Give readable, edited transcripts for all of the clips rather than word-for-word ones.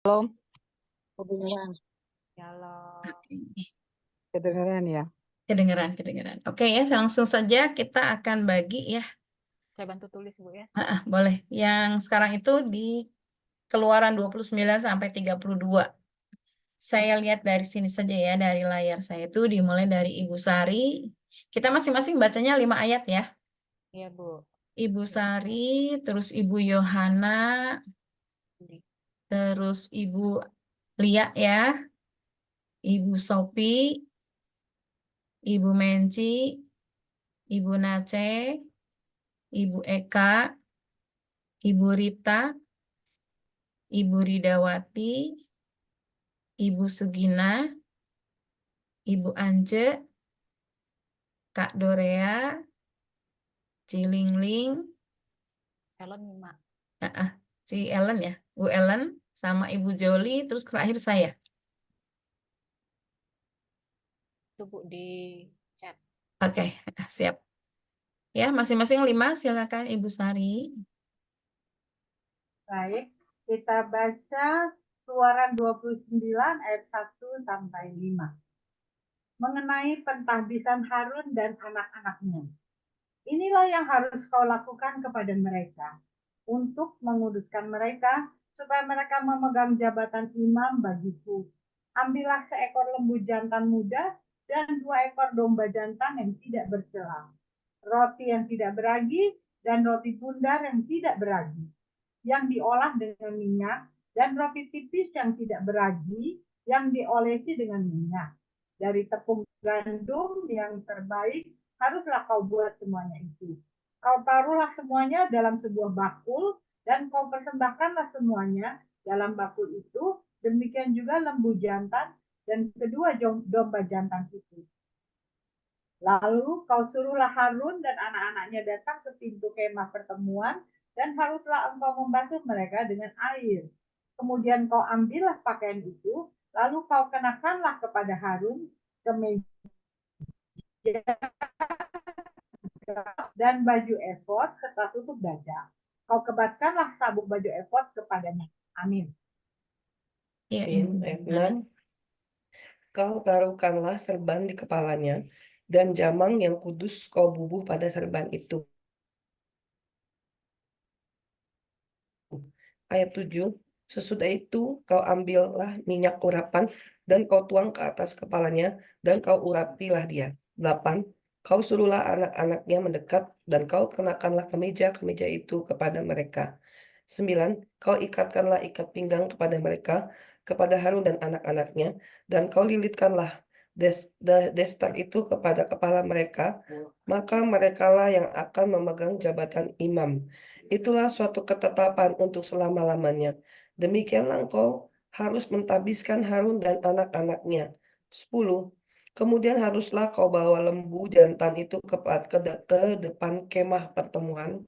Halo, Kedengeran. halo. Oke. Kedengeran ya? Kedengeran. Oke ya, langsung saja kita akan bagi ya. Saya bantu tulis, Bu ya. Boleh. Yang sekarang itu di Keluaran 29 sampai 32. Saya lihat dari sini saja ya, dari layar saya itu dimulai dari Ibu Sari. Kita masing-masing bacanya 5 ayat ya. Iya, Bu. Ibu Sari, terus Ibu Yohana, terus Ibu Lia ya, Ibu Sopi, Ibu Menci, Ibu Nace, Ibu Eka, Ibu Rita, Ibu Ridawati, Ibu Sugina, Ibu Ance, Kak Dorea, Cilingling, Ellen 5. si Ellen ya, Bu Ellen, sama Ibu Joli, terus terakhir saya. Itu, Bu, di chat. Oke, siap. Ya, masing-masing 5, silakan Ibu Sari. Baik, kita baca Keluaran 29 ayat 1 sampai 5. Mengenai pentahbisan Harun dan anak-anaknya. Inilah yang harus kau lakukan kepada mereka untuk menguduskan mereka supaya mereka memegang jabatan imam bagiku. Ambillah seekor lembu jantan muda dan 2 ekor domba jantan yang tidak bercela, roti yang tidak beragi dan roti bundar yang tidak beragi, yang diolah dengan minyak, dan roti tipis yang tidak beragi yang diolesi dengan minyak. Dari tepung gandum yang terbaik haruslah kau buat semuanya itu. Kau taruhlah semuanya dalam sebuah bakul dan kau persembahkanlah semuanya dalam bakul itu. Demikian juga lembu jantan dan kedua domba jantan itu. Lalu kau suruhlah Harun dan anak-anaknya datang ke pintu kemah pertemuan dan haruslah engkau membasuh mereka dengan air. Kemudian kau ambillah pakaian itu, lalu kau kenakanlah kepada Harun kemeja dan baju efod serta tutup dada. Kau kebatkanlah sabuk baju efod kepadanya. Amin. Ya, Ayat 6. Kau taruhkanlah serban di kepalanya, dan jamang yang kudus kau bubuh pada serban itu. Ayat 7. Sesudah itu kau ambillah minyak urapan, dan kau tuang ke atas kepalanya, dan kau urapilah dia. 8. Kau suruhlah anak-anaknya mendekat, dan kau kenakanlah kemeja-kemeja itu kepada mereka. 9. Kau ikatkanlah ikat pinggang kepada mereka, kepada Harun dan anak-anaknya, dan kau lilitkanlah destar itu kepada kepala mereka, maka merekalah yang akan memegang jabatan imam. Itulah suatu ketetapan untuk selama-lamanya. Demikianlah engkau harus mentahbiskan Harun dan anak-anaknya. 10. Kemudian haruslah kau bawa lembu jantan itu ke depan kemah pertemuan.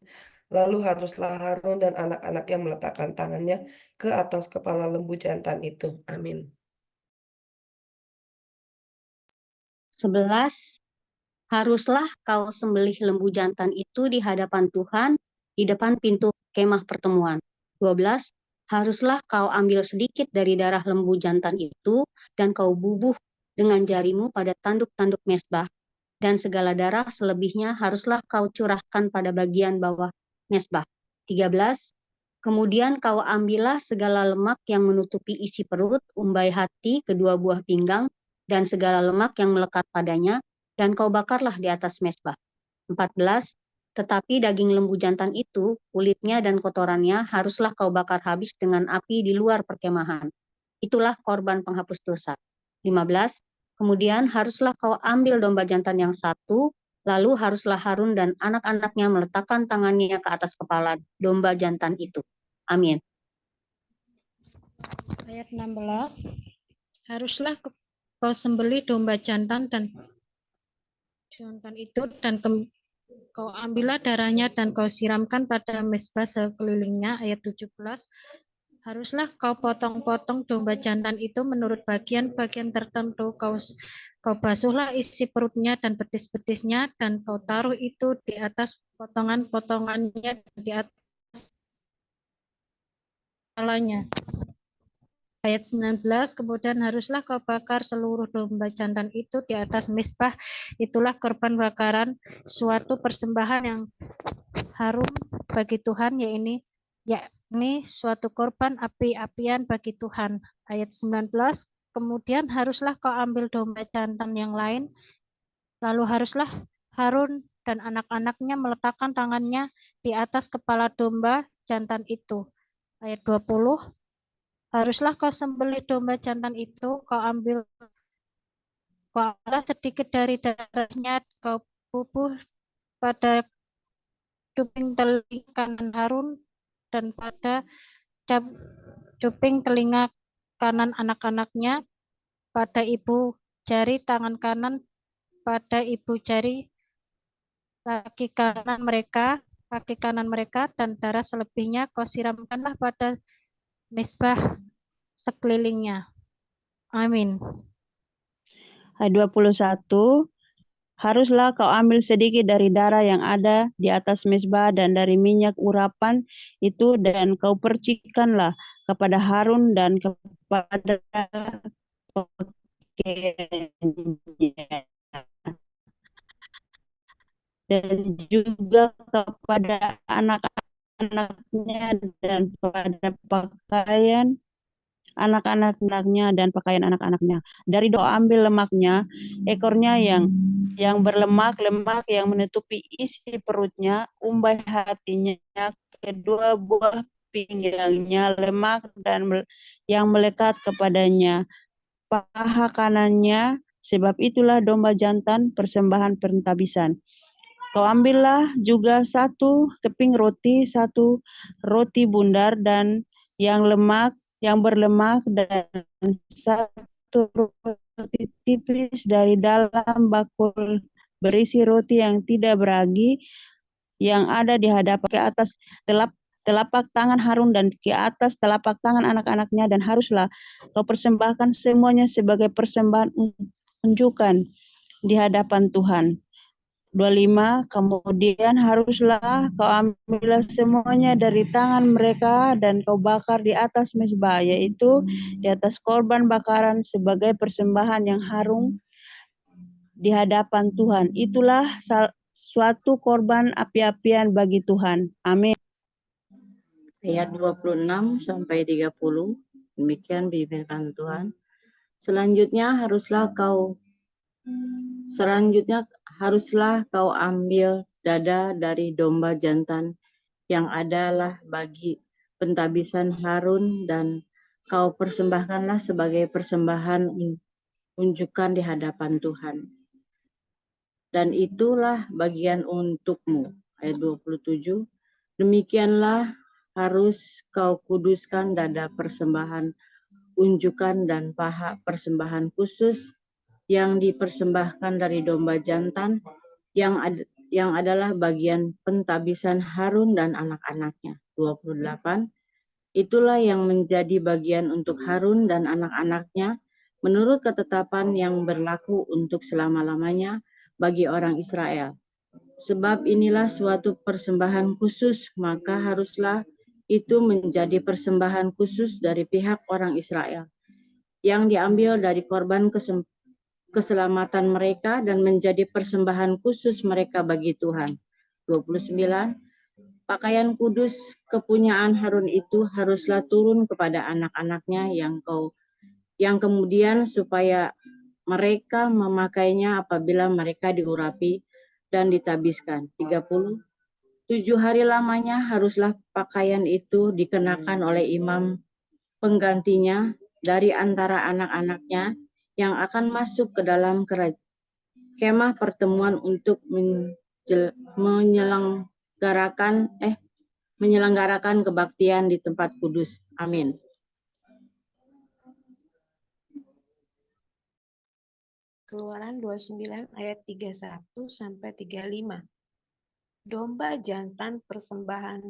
Lalu haruslah Harun dan anak-anaknya meletakkan tangannya ke atas kepala lembu jantan itu. Amin. 11. Haruslah kau sembelih lembu jantan itu di hadapan Tuhan di depan pintu kemah pertemuan. 12. Haruslah kau ambil sedikit dari darah lembu jantan itu dan kau bubuh dengan jarimu pada tanduk-tanduk mezbah, dan segala darah selebihnya haruslah kau curahkan pada bagian bawah mezbah. 13. Kemudian kau ambillah segala lemak yang menutupi isi perut, umbai hati, kedua buah pinggang, dan segala lemak yang melekat padanya, dan kau bakarlah di atas mezbah. 14. Tetapi daging lembu jantan itu, kulitnya dan kotorannya haruslah kau bakar habis dengan api di luar perkemahan. Itulah korban penghapus dosa. 15. Kemudian haruslah kau ambil domba jantan yang satu, lalu haruslah Harun dan anak-anaknya meletakkan tangannya ke atas kepala domba jantan itu. Amin. Ayat 16. Haruslah kau sembelih domba jantan itu dan kau ambillah darahnya dan kau siramkan pada mezbah sekelilingnya. Ayat 17. Haruslah kau potong-potong domba jantan itu menurut bagian-bagian tertentu. Kau basuhlah isi perutnya dan betis-betisnya, dan kau taruh itu di atas potongan-potongannya di atas kepalanya. Ayat 19, kemudian haruslah kau bakar seluruh domba jantan itu di atas mezbah. Itulah korban bakaran, suatu persembahan yang harum bagi Tuhan, yakni suatu korban api-apian bagi Tuhan. Ayat 19, kemudian haruslah kau ambil domba jantan yang lain, lalu haruslah Harun dan anak-anaknya meletakkan tangannya di atas kepala domba jantan itu. Ayat 20, haruslah kau sembelih domba jantan itu, kau ambil sedikit dari darahnya, kau bubuh pada cuping telinga kanan Harun dan pada cuping telinga kanan anak-anaknya, pada ibu jari tangan kanan, pada ibu jari kaki kanan mereka, dan darah selebihnya kau siramkanlah pada mezbah sekelilingnya. Amin. Ayat 21, haruslah kau ambil sedikit dari darah yang ada di atas mezbah dan dari minyak urapan itu, dan kau percikanlah kepada Harun dan kepada pakaiannya, dan juga kepada anak-anaknya dan pada pakaian anak-anaknya dan pakaian anak-anaknya. Dari doa ambil lemaknya, ekornya yang berlemak, lemak yang menutupi isi perutnya, umbai hatinya, kedua buah pinggangnya, lemak dan yang melekat kepadanya, paha kanannya, sebab itulah domba jantan persembahan pentabisan. Kau ambillah juga 1 keping roti, 1 roti bundar dan yang berlemak, dan 1 roti tipis dari dalam bakul berisi roti yang tidak beragi yang ada di hadapan, ke atas telapak tangan Harun dan ke atas telapak tangan anak-anaknya, dan haruslah kau persembahkan semuanya sebagai persembahan unjukan di hadapan Tuhan. 25, kemudian haruslah kau ambil semuanya dari tangan mereka dan kau bakar di atas mezbah, yaitu di atas korban bakaran sebagai persembahan yang harum di hadapan Tuhan. Itulah suatu korban api-apian bagi Tuhan. Amin. Ayat 26 sampai 30, demikian firman Tuhan. Selanjutnya haruslah kau ambil dada dari domba jantan yang adalah bagi pentabisan Harun, dan kau persembahkanlah sebagai persembahan unjukan di hadapan Tuhan. Dan itulah bagian untukmu. Ayat 27, demikianlah harus kau kuduskan dada persembahan unjukan dan paha persembahan khusus yang dipersembahkan dari domba jantan yang adalah bagian pentabisan Harun dan anak-anaknya. 28, itulah yang menjadi bagian untuk Harun dan anak-anaknya menurut ketetapan yang berlaku untuk selama-lamanya bagi orang Israel. Sebab inilah suatu persembahan khusus, maka haruslah itu menjadi persembahan khusus dari pihak orang Israel, yang diambil dari korban keselamatan mereka dan menjadi persembahan khusus mereka bagi Tuhan. 29, pakaian kudus kepunyaan Harun itu haruslah turun kepada anak-anaknya yang kemudian supaya mereka memakainya apabila mereka diurapi dan ditabiskan. 30, 7 hari lamanya haruslah pakaian itu dikenakan oleh imam penggantinya dari antara anak-anaknya yang akan masuk ke dalam kemah pertemuan untuk menyelenggarakan kebaktian di tempat kudus. Amin. Keluaran 29 ayat 31 sampai 35. Domba jantan persembahan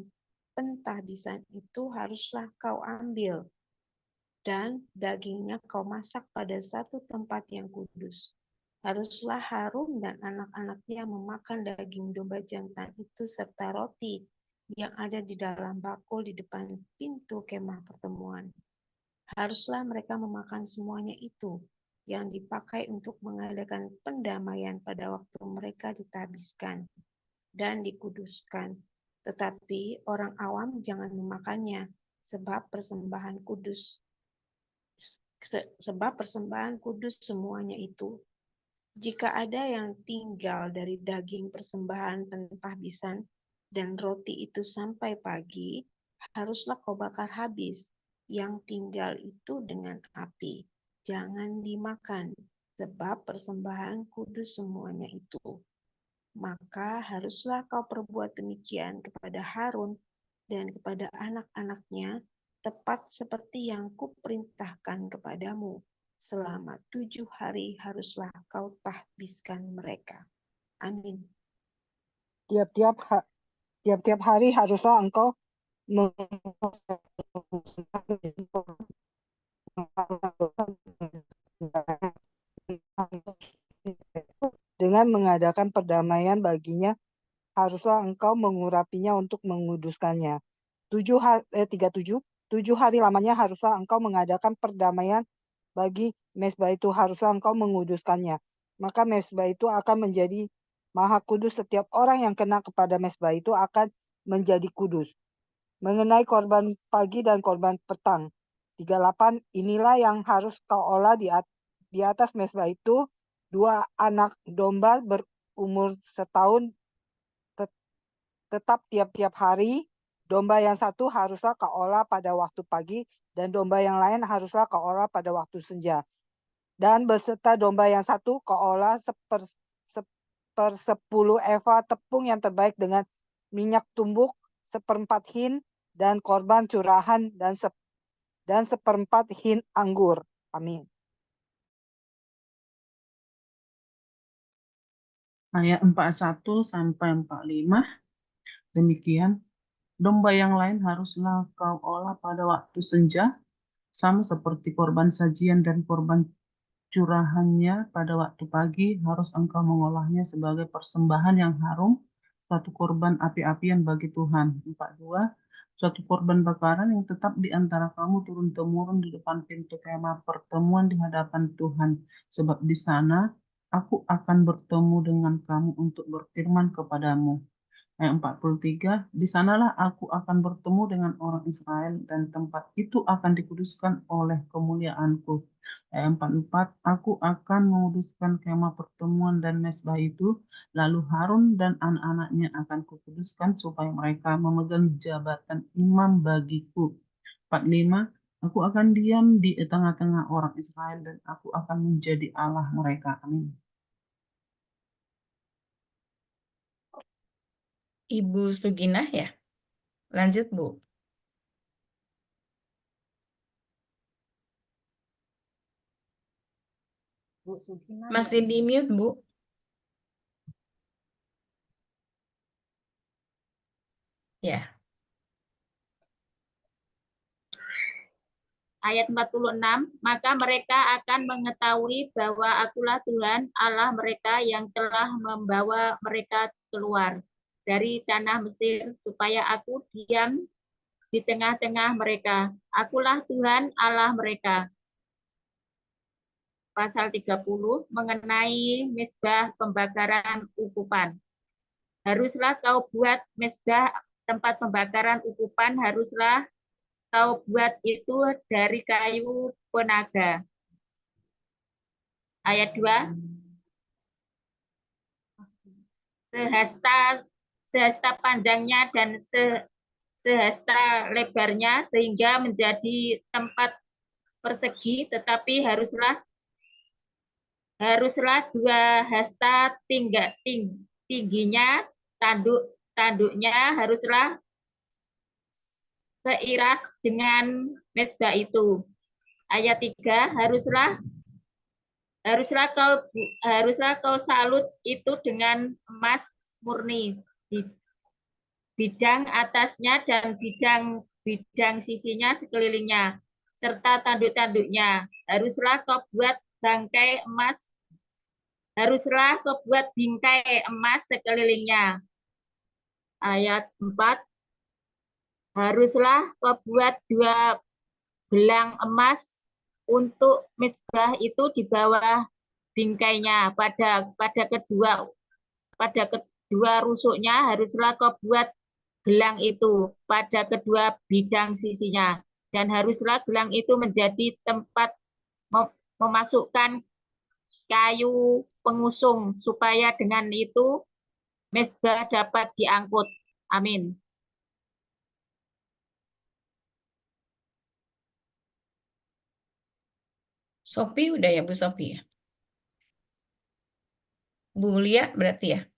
pentahbisan itu haruslah kau ambil, dan dagingnya kau masak pada satu tempat yang kudus. Haruslah Harun dan anak-anaknya memakan daging domba jantan itu serta roti yang ada di dalam bakul di depan pintu kemah pertemuan. haruslah mereka memakan semuanya itu yang dipakai untuk mengadakan pendamaian pada waktu mereka ditahbiskan dan dikuduskan. Tetapi orang awam jangan memakannya, sebab persembahan kudus semuanya itu. Jika ada yang tinggal dari daging persembahan pentahbisan dan roti itu sampai pagi, haruslah kau bakar habis yang tinggal itu dengan api. Jangan dimakan, sebab persembahan kudus semuanya itu. Maka haruslah kau perbuat demikian kepada Harun dan kepada anak-anaknya, tepat seperti yang kuperintahkan kepadamu. Selama 7 hari haruslah kau tahbiskan mereka. Amin. Tiap-tiap hari haruslah engkau dengan mengadakan perdamaian baginya, haruslah engkau mengurapinya untuk menguduskannya. 7 hari lamanya haruslah engkau mengadakan perdamaian bagi mezbah itu, haruslah engkau menguduskannya. Maka mezbah itu akan menjadi maha kudus, setiap orang yang kena kepada mezbah itu akan menjadi kudus. Mengenai korban pagi dan korban petang, 38, inilah yang harus kau olah di atas mezbah itu, 2 anak domba berumur setahun tetap tiap-tiap hari. Domba yang satu haruslah kau olah pada waktu pagi, dan domba yang lain haruslah kau olah pada waktu senja. Dan beserta domba yang satu kau olah 10 eva tepung yang terbaik dengan minyak tumbuk, 1/4 hin, dan korban curahan, dan 1/4 hin anggur. Amin. Ayat 41 sampai 45. Demikian, domba yang lain haruslah kau olah pada waktu senja, sama seperti korban sajian dan korban curahannya pada waktu pagi, harus engkau mengolahnya sebagai persembahan yang harum, suatu korban api-apian bagi Tuhan. 42. Suatu korban bakaran yang tetap di antara kamu turun-temurun di depan pintu kemah pertemuan di hadapan Tuhan, sebab di sana aku akan bertemu dengan kamu untuk berfirman kepadamu. Ayat 43, di sanalah aku akan bertemu dengan orang Israel dan tempat itu akan dikuduskan oleh kemuliaanku. Ayat 44, aku akan menguduskan kemah pertemuan dan mezbah itu, lalu Harun dan anak-anaknya akan kukuduskan supaya mereka memegang jabatan imam bagiku. 45, aku akan diam di tengah-tengah orang Israel dan aku akan menjadi Allah mereka. Amin. Ibu Suginah ya? Lanjut, Bu. Bu Suginah Masih di mute, Bu. Ya. Ayat 46, maka mereka akan mengetahui bahwa akulah Tuhan Allah mereka yang telah membawa mereka keluar dari tanah Mesir, supaya aku diam di tengah-tengah mereka. Akulah Tuhan Allah mereka. Pasal 30, mengenai mezbah pembakaran ukupan. Haruslah kau buat mezbah tempat pembakaran ukupan, haruslah kau buat itu dari kayu penaga. Ayat 2. Sehasta panjangnya dan sehasta lebarnya, sehingga menjadi tempat persegi, tetapi haruslah 2 hasta tingginya, tanduknya haruslah seiras dengan mezbah itu. Ayat 3, haruslah kau salut itu dengan emas murni, bidang atasnya dan bidang sisinya sekelilingnya, serta tanduk-tanduknya. Haruslah kau buat bingkai emas sekelilingnya. Ayat 4, haruslah kau buat 2 gelang emas untuk mezbah itu di bawah bingkainya. Pada kedua rusuknya haruslah kau buat gelang itu pada kedua bidang sisinya, dan haruslah gelang itu menjadi tempat memasukkan kayu pengusung, supaya dengan itu mezbah dapat diangkut. Amin. Sophie udah ya, Bu Sophie ya? Bu Lia berarti ya?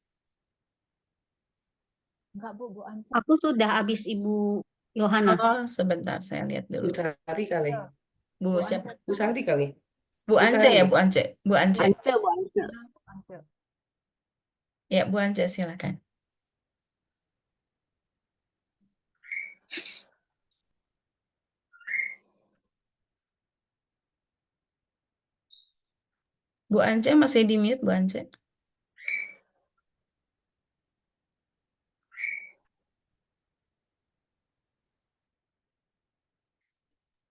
Enggak, Bu Ance. Aku sudah habis Ibu Yohana. Oh, sebentar saya lihat Bu dulu. Sari kali. Bu Bu siapa? Ance. Bu Santi kali. Bu Bu Ance ya, Sari. Bu Ance. Bu Ance. Bu Ance. Ance. Ya, Bu Ance silakan. Bu Ance masih di mute, Bu Ance.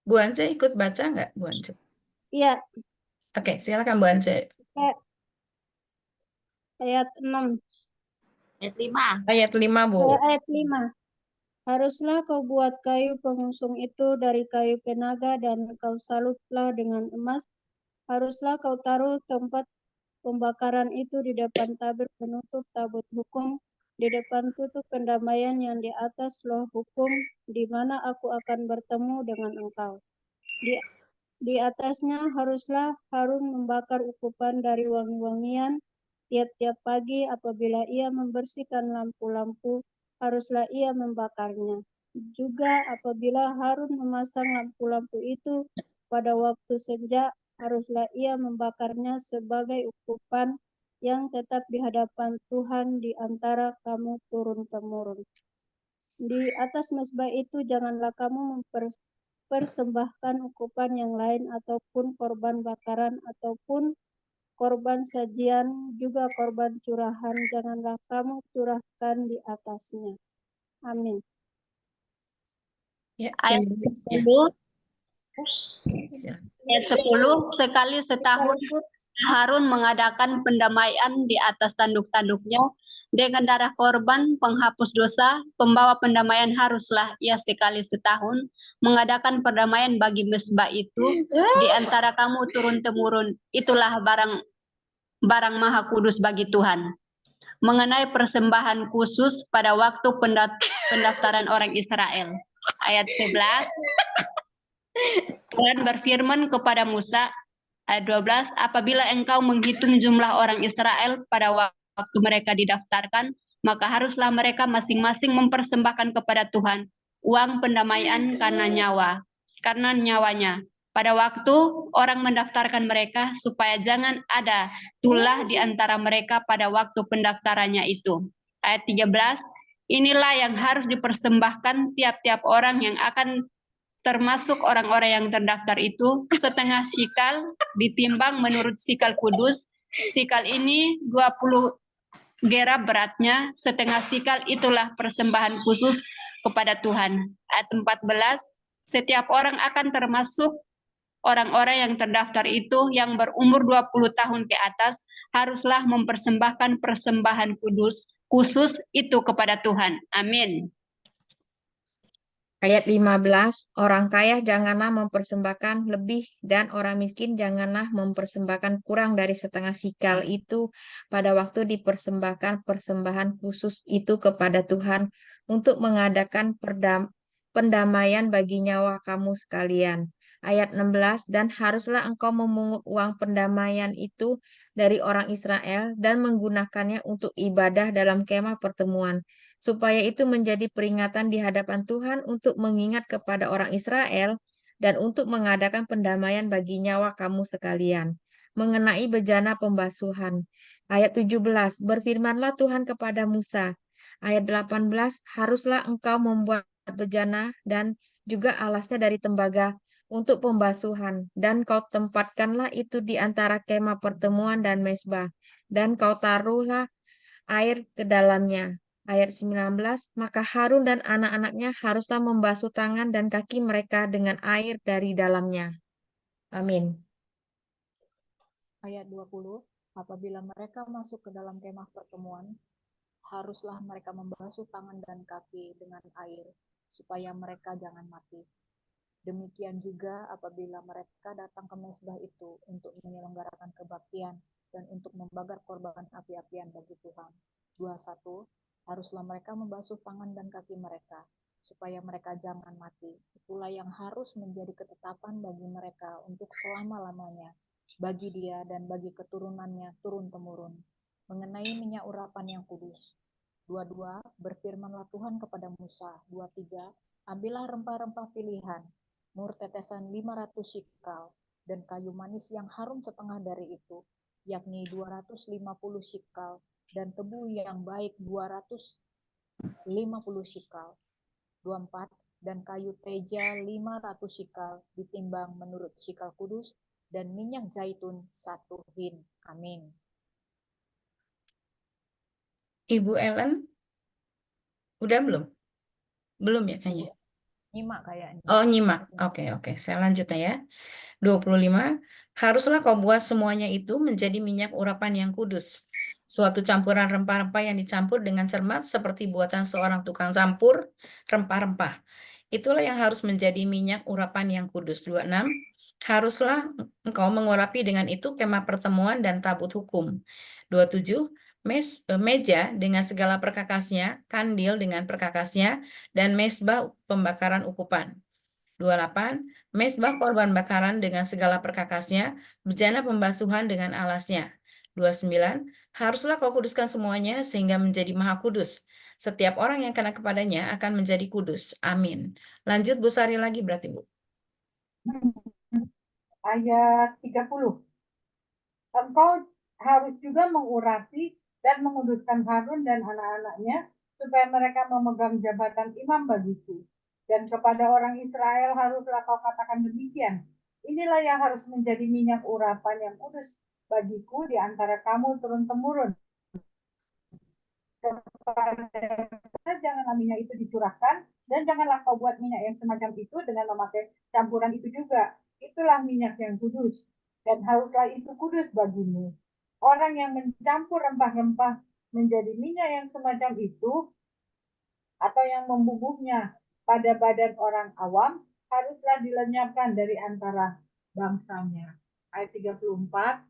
Bu Ance ikut baca nggak, Bu Ance? Iya, Oke, silakan Bu Ance. ayat 6. Ayat 5. Ayat 5, Bu. Ayat 5. Haruslah kau buat kayu pengusung itu dari kayu penaga dan kau saluplah dengan emas. Haruslah kau taruh tempat pembakaran itu di depan tabir penutup tabut hukum, di depan tutup pendamaian yang di atas loh hukum, di mana aku akan bertemu dengan engkau. Di atasnya haruslah Harun membakar ukupan dari wangi-wangian tiap-tiap pagi apabila ia membersihkan lampu-lampu, haruslah ia membakarnya. Juga apabila Harun memasang lampu-lampu itu pada waktu senja, haruslah ia membakarnya sebagai ukupan yang tetap di hadapan Tuhan di antara kamu turun-temurun. Di atas mezbah itu janganlah kamu mempersembahkan ukupan yang lain ataupun korban bakaran ataupun korban sajian, juga korban curahan, janganlah kamu curahkan di atasnya. Amin. Ya, Ayat cuma- 10. Ayat 10, sekali setahun Harun mengadakan pendamaian di atas tanduk-tanduknya dengan darah korban penghapus dosa. Pembawa pendamaian haruslah ia sekali setahun mengadakan perdamaian bagi mezbah itu di antara kamu turun-temurun. Itulah barang maha kudus bagi Tuhan. Mengenai persembahan khusus pada waktu pendaftaran orang Israel. Ayat 11. Tuhan berfirman kepada Musa, ayat 12, apabila engkau menghitung jumlah orang Israel pada waktu mereka didaftarkan, maka haruslah mereka masing-masing mempersembahkan kepada Tuhan uang pendamaian karena nyawanya. Pada waktu orang mendaftarkan mereka, supaya jangan ada tulah di antara mereka pada waktu pendaftarannya itu. Ayat 13, inilah yang harus dipersembahkan tiap-tiap orang yang akan termasuk orang-orang yang terdaftar itu, setengah sikal ditimbang menurut sikal kudus. Sikal ini 20 gera beratnya, setengah sikal itulah persembahan khusus kepada Tuhan. Ayat 14, setiap orang akan termasuk orang-orang yang terdaftar itu yang berumur 20 tahun ke atas haruslah mempersembahkan persembahan khusus itu kepada Tuhan. Amin. Ayat 15, orang kaya janganlah mempersembahkan lebih dan orang miskin janganlah mempersembahkan kurang dari setengah sikal itu pada waktu dipersembahkan persembahan khusus itu kepada Tuhan untuk mengadakan pendamaian bagi nyawa kamu sekalian. Ayat 16, dan haruslah engkau memungut uang pendamaian itu dari orang Israel dan menggunakannya untuk ibadah dalam kemah pertemuan, supaya itu menjadi peringatan di hadapan Tuhan untuk mengingat kepada orang Israel dan untuk mengadakan pendamaian bagi nyawa kamu sekalian. Mengenai bejana pembasuhan. Ayat 17, berfirmanlah Tuhan kepada Musa. Ayat 18, haruslah engkau membuat bejana dan juga alasnya dari tembaga untuk pembasuhan, dan kau tempatkanlah itu di antara kemah pertemuan dan mezbah, dan kau taruhlah air ke dalamnya. Ayat 19, maka Harun dan anak-anaknya haruslah membasuh tangan dan kaki mereka dengan air dari dalamnya. Amin. Ayat 20, apabila mereka masuk ke dalam kemah pertemuan, haruslah mereka membasuh tangan dan kaki dengan air, supaya mereka jangan mati. Demikian juga apabila mereka datang ke mezbah itu untuk menyelenggarakan kebaktian dan untuk membakar korban api-apian bagi Tuhan. 21, haruslah mereka membasuh tangan dan kaki mereka, supaya mereka jangan mati. Itulah yang harus menjadi ketetapan bagi mereka untuk selama-lamanya, bagi dia dan bagi keturunannya turun-temurun, mengenai minyak urapan yang kudus. 22, berfirmanlah Tuhan kepada Musa. 23, ambillah rempah-rempah pilihan, mur tetesan 500 shikal, dan kayu manis yang harum setengah dari itu, yakni 250 shikal, dan tebu yang baik 250 shikal. 24, dan kayu teja 500 shikal, ditimbang menurut shikal kudus, dan minyak zaitun 1 hin. Amin. Ibu Ellen, udah belum? Belum ya kayaknya. Nyimak kayaknya. Oh, nyimak. Oke. Saya lanjut ya. 25, haruslah kau buat semuanya itu menjadi minyak urapan yang kudus. Suatu campuran rempah-rempah yang dicampur dengan cermat seperti buatan seorang tukang campur rempah-rempah. Itulah yang harus menjadi minyak urapan yang kudus. 26, haruslah engkau mengurapi dengan itu kemah pertemuan dan tabut hukum. 27, meja dengan segala perkakasnya, kandil dengan perkakasnya, dan mezbah pembakaran ukupan. 28, mezbah korban bakaran dengan segala perkakasnya, bejana pembasuhan dengan alasnya. 29, haruslah kau kuduskan semuanya sehingga menjadi maha kudus. Setiap orang yang kena kepadanya akan menjadi kudus. Amin. Lanjut Bu Sari lagi berarti Bu. Ayat 30. Engkau harus juga mengurapi dan menguduskan Harun dan anak-anaknya supaya mereka memegang jabatan imam bagiku. Dan kepada orang Israel haruslah kau katakan demikian. Inilah yang harus menjadi minyak urapan yang kudus bagiku di antara kamu turun-temurun. Janganlah minyak itu dicurahkan, dan janganlah kau buat minyak yang semacam itu dengan memakai campuran itu juga. Itulah minyak yang kudus, dan haruslah itu kudus bagimu. Orang yang mencampur rempah-rempah menjadi minyak yang semacam itu, atau yang membubuhnya pada badan orang awam, haruslah dilenyapkan dari antara bangsanya. Ayat 34,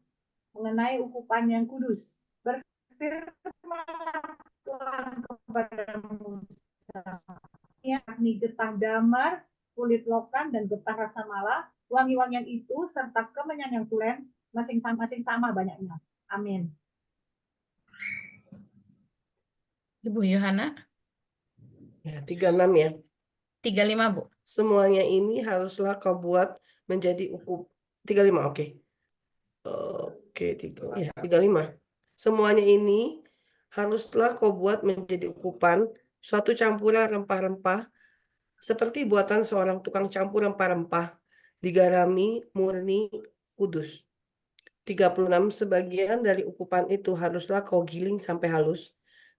mengenai ukupan yang kudus. Berfirmanlah Tuhan kepada Musa, yakni getah damar, kulit lokan, dan getah rasa mala, wangi-wangian itu, serta kemenyan yang tulen, masing-masing sama banyaknya. Amin. Ibu Yohana. Ya, 36 ya. 35 Bu. Semuanya ini haruslah kau buat menjadi ukup. 35, oke. Oke, 35. Semuanya ini haruslah kau buat menjadi ukupan suatu campuran rempah-rempah seperti buatan seorang tukang campur rempah-rempah, digarami, murni, kudus. 36, sebagian dari ukupan itu haruslah kau giling sampai halus,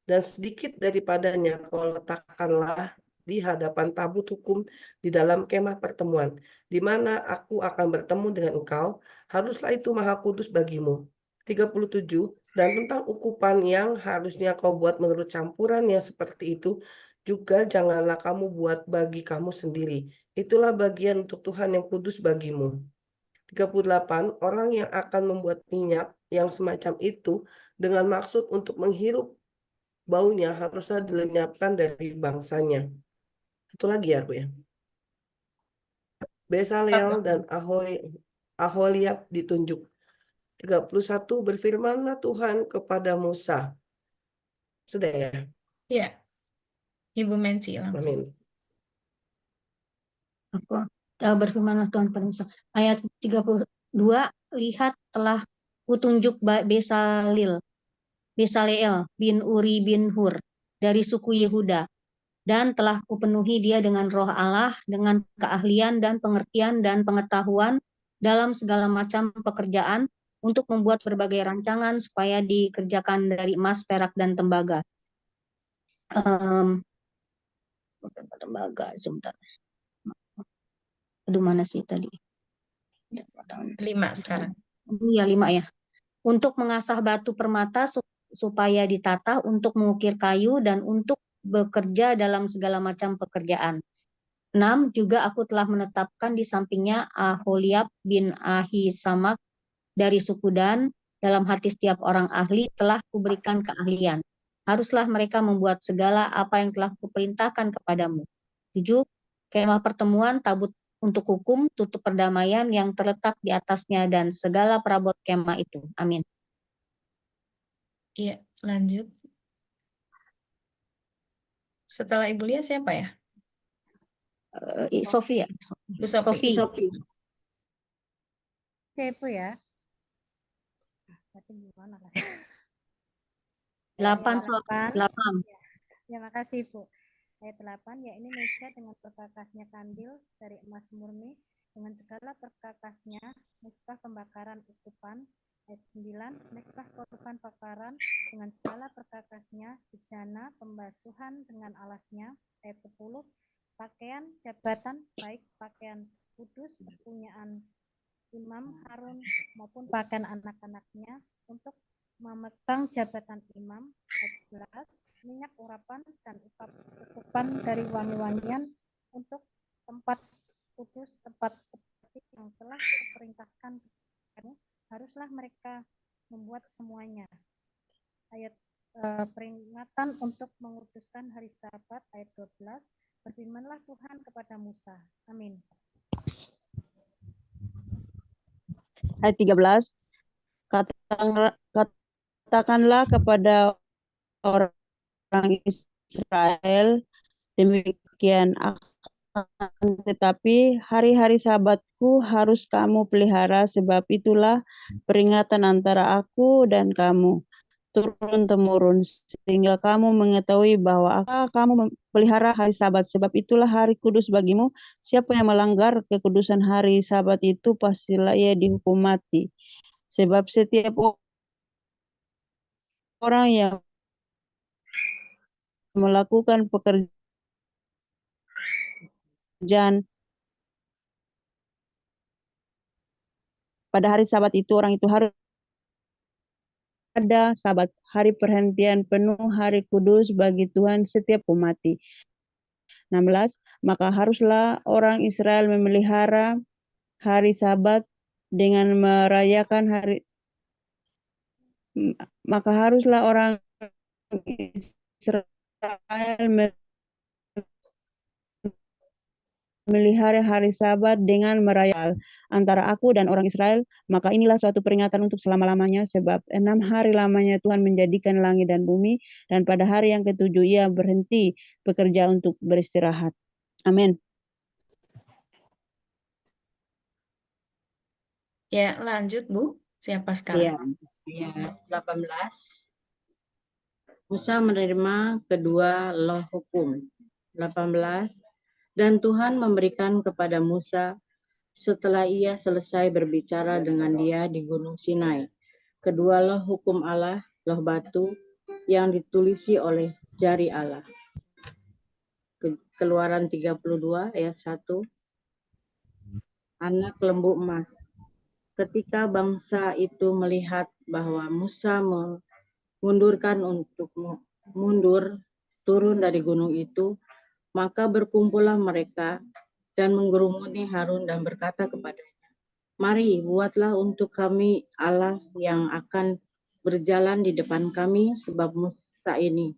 dan sedikit daripadanya kau letakkanlah di hadapan tabut hukum di dalam kemah pertemuan, di mana aku akan bertemu dengan engkau, haruslah itu maha kudus bagimu. 37, dan tentang ukupan yang harusnya kau buat menurut campuran yang seperti itu, juga janganlah kamu buat bagi kamu sendiri. Itulah bagian untuk Tuhan yang kudus bagimu. 38, orang yang akan membuat minyak yang semacam itu dengan maksud untuk menghirup baunya haruslah dilenyapkan dari bangsanya. Satu lagi ya, Bu ya. Besaleel dan Aholiab ditunjuk. 31, berfirmanlah Tuhan kepada Musa. Sudah ya? Iya. Ibu Menci langsung. Amin. Berfirmanlah Tuhan kepada Musa. Ayat 32, lihat telah kutunjuk Besaleel bin Uri bin Hur dari suku Yehuda, dan telah kupenuhi dia dengan roh Allah, dengan keahlian dan pengertian dan pengetahuan dalam segala macam pekerjaan, untuk membuat berbagai rancangan supaya dikerjakan dari emas, perak, dan tembaga. Em, lembaga sebentar. Aduh, mana sih tadi? 5 sekarang. Iya, 5 ya. Untuk mengasah batu permata supaya ditata, untuk mengukir kayu, dan untuk bekerja dalam segala macam pekerjaan. 6. Juga aku telah menetapkan di sampingnya Aholiab bin Ahisamak dari suku Dan. Dalam hati setiap orang ahli telah kuberikan keahlian. Haruslah mereka membuat segala apa yang telah kuperintahkan kepadamu. 7. Kemah pertemuan, tabut untuk hukum, tutup perdamaian yang terletak di atasnya, dan segala perabot kemah itu. Amin. Iya, lanjut. Setelah Ibu Lia siapa ya? Sofi ya? Bu Sofi. Sofi. Oke, Bu ya. Berarti gimana lah? 8. Ya, ya, makasih Bu. Ayat 8, ya ini meja dengan perkakasnya kandil dari emas murni dengan segala perkakasnya, mesbah pembakaran ukupan. Ayat 9, mesbah korban bakaran dengan segala perkakasnya, bejana pembasuhan dengan alasnya. Ayat 10, pakaian jabatan baik pakaian kudus kepunyaan Imam Harun maupun pakaian anak-anaknya untuk memegang jabatan imam. Ayat 11, minyak urapan dan ukupan dari wangi-wangian untuk tempat kudus, tempat seperti yang telah diperintahkan haruslah mereka membuat semuanya. Ayat peringatan untuk menguduskan hari Sabat. Ayat 12, berfirmanlah Tuhan kepada Musa. Amin. Ayat 13, katakanlah kepada orang Israel, demikian akan tetapi hari-hari Sabatku harus kamu pelihara, sebab itulah peringatan antara aku dan kamu turun-temurun, sehingga kamu mengetahui bahwa kamu pelihara hari Sabat, sebab itulah hari kudus bagimu. Siapa yang melanggar kekudusan hari Sabat itu, pastilah ia dihukum mati. Sebab setiap orang yang melakukan pekerjaan pada hari Sabat itu, orang itu harus ada Sabat, hari perhentian penuh, hari kudus bagi Tuhan setiap umat. 16, maka haruslah orang Israel memelihara hari Sabat dengan merayakan hari, maka haruslah orang Israel memelihara hari Sabat dengan merayakan antara aku dan orang Israel, maka inilah suatu peringatan untuk selama-lamanya, sebab 6 hari lamanya Tuhan menjadikan langit dan bumi, dan pada hari yang ke-7 ia berhenti bekerja untuk beristirahat. Amin. Ya, lanjut Bu. Siapa sekarang? Iya, 18. Musa menerima kedua loh hukum. 18. Dan Tuhan memberikan kepada Musa setelah ia selesai berbicara dengan dia di Gunung Sinai kedua loh hukum Allah, loh batu yang ditulisi oleh jari Allah. Keluaran 32 ayat 1. Anak lembu emas. Ketika bangsa itu melihat bahwa Musa mengundurkan untuk mundur turun dari gunung itu, maka berkumpullah mereka dan menggerumuni Harun dan berkata kepadanya, mari buatlah untuk kami Allah yang akan berjalan di depan kami, sebab Musa ini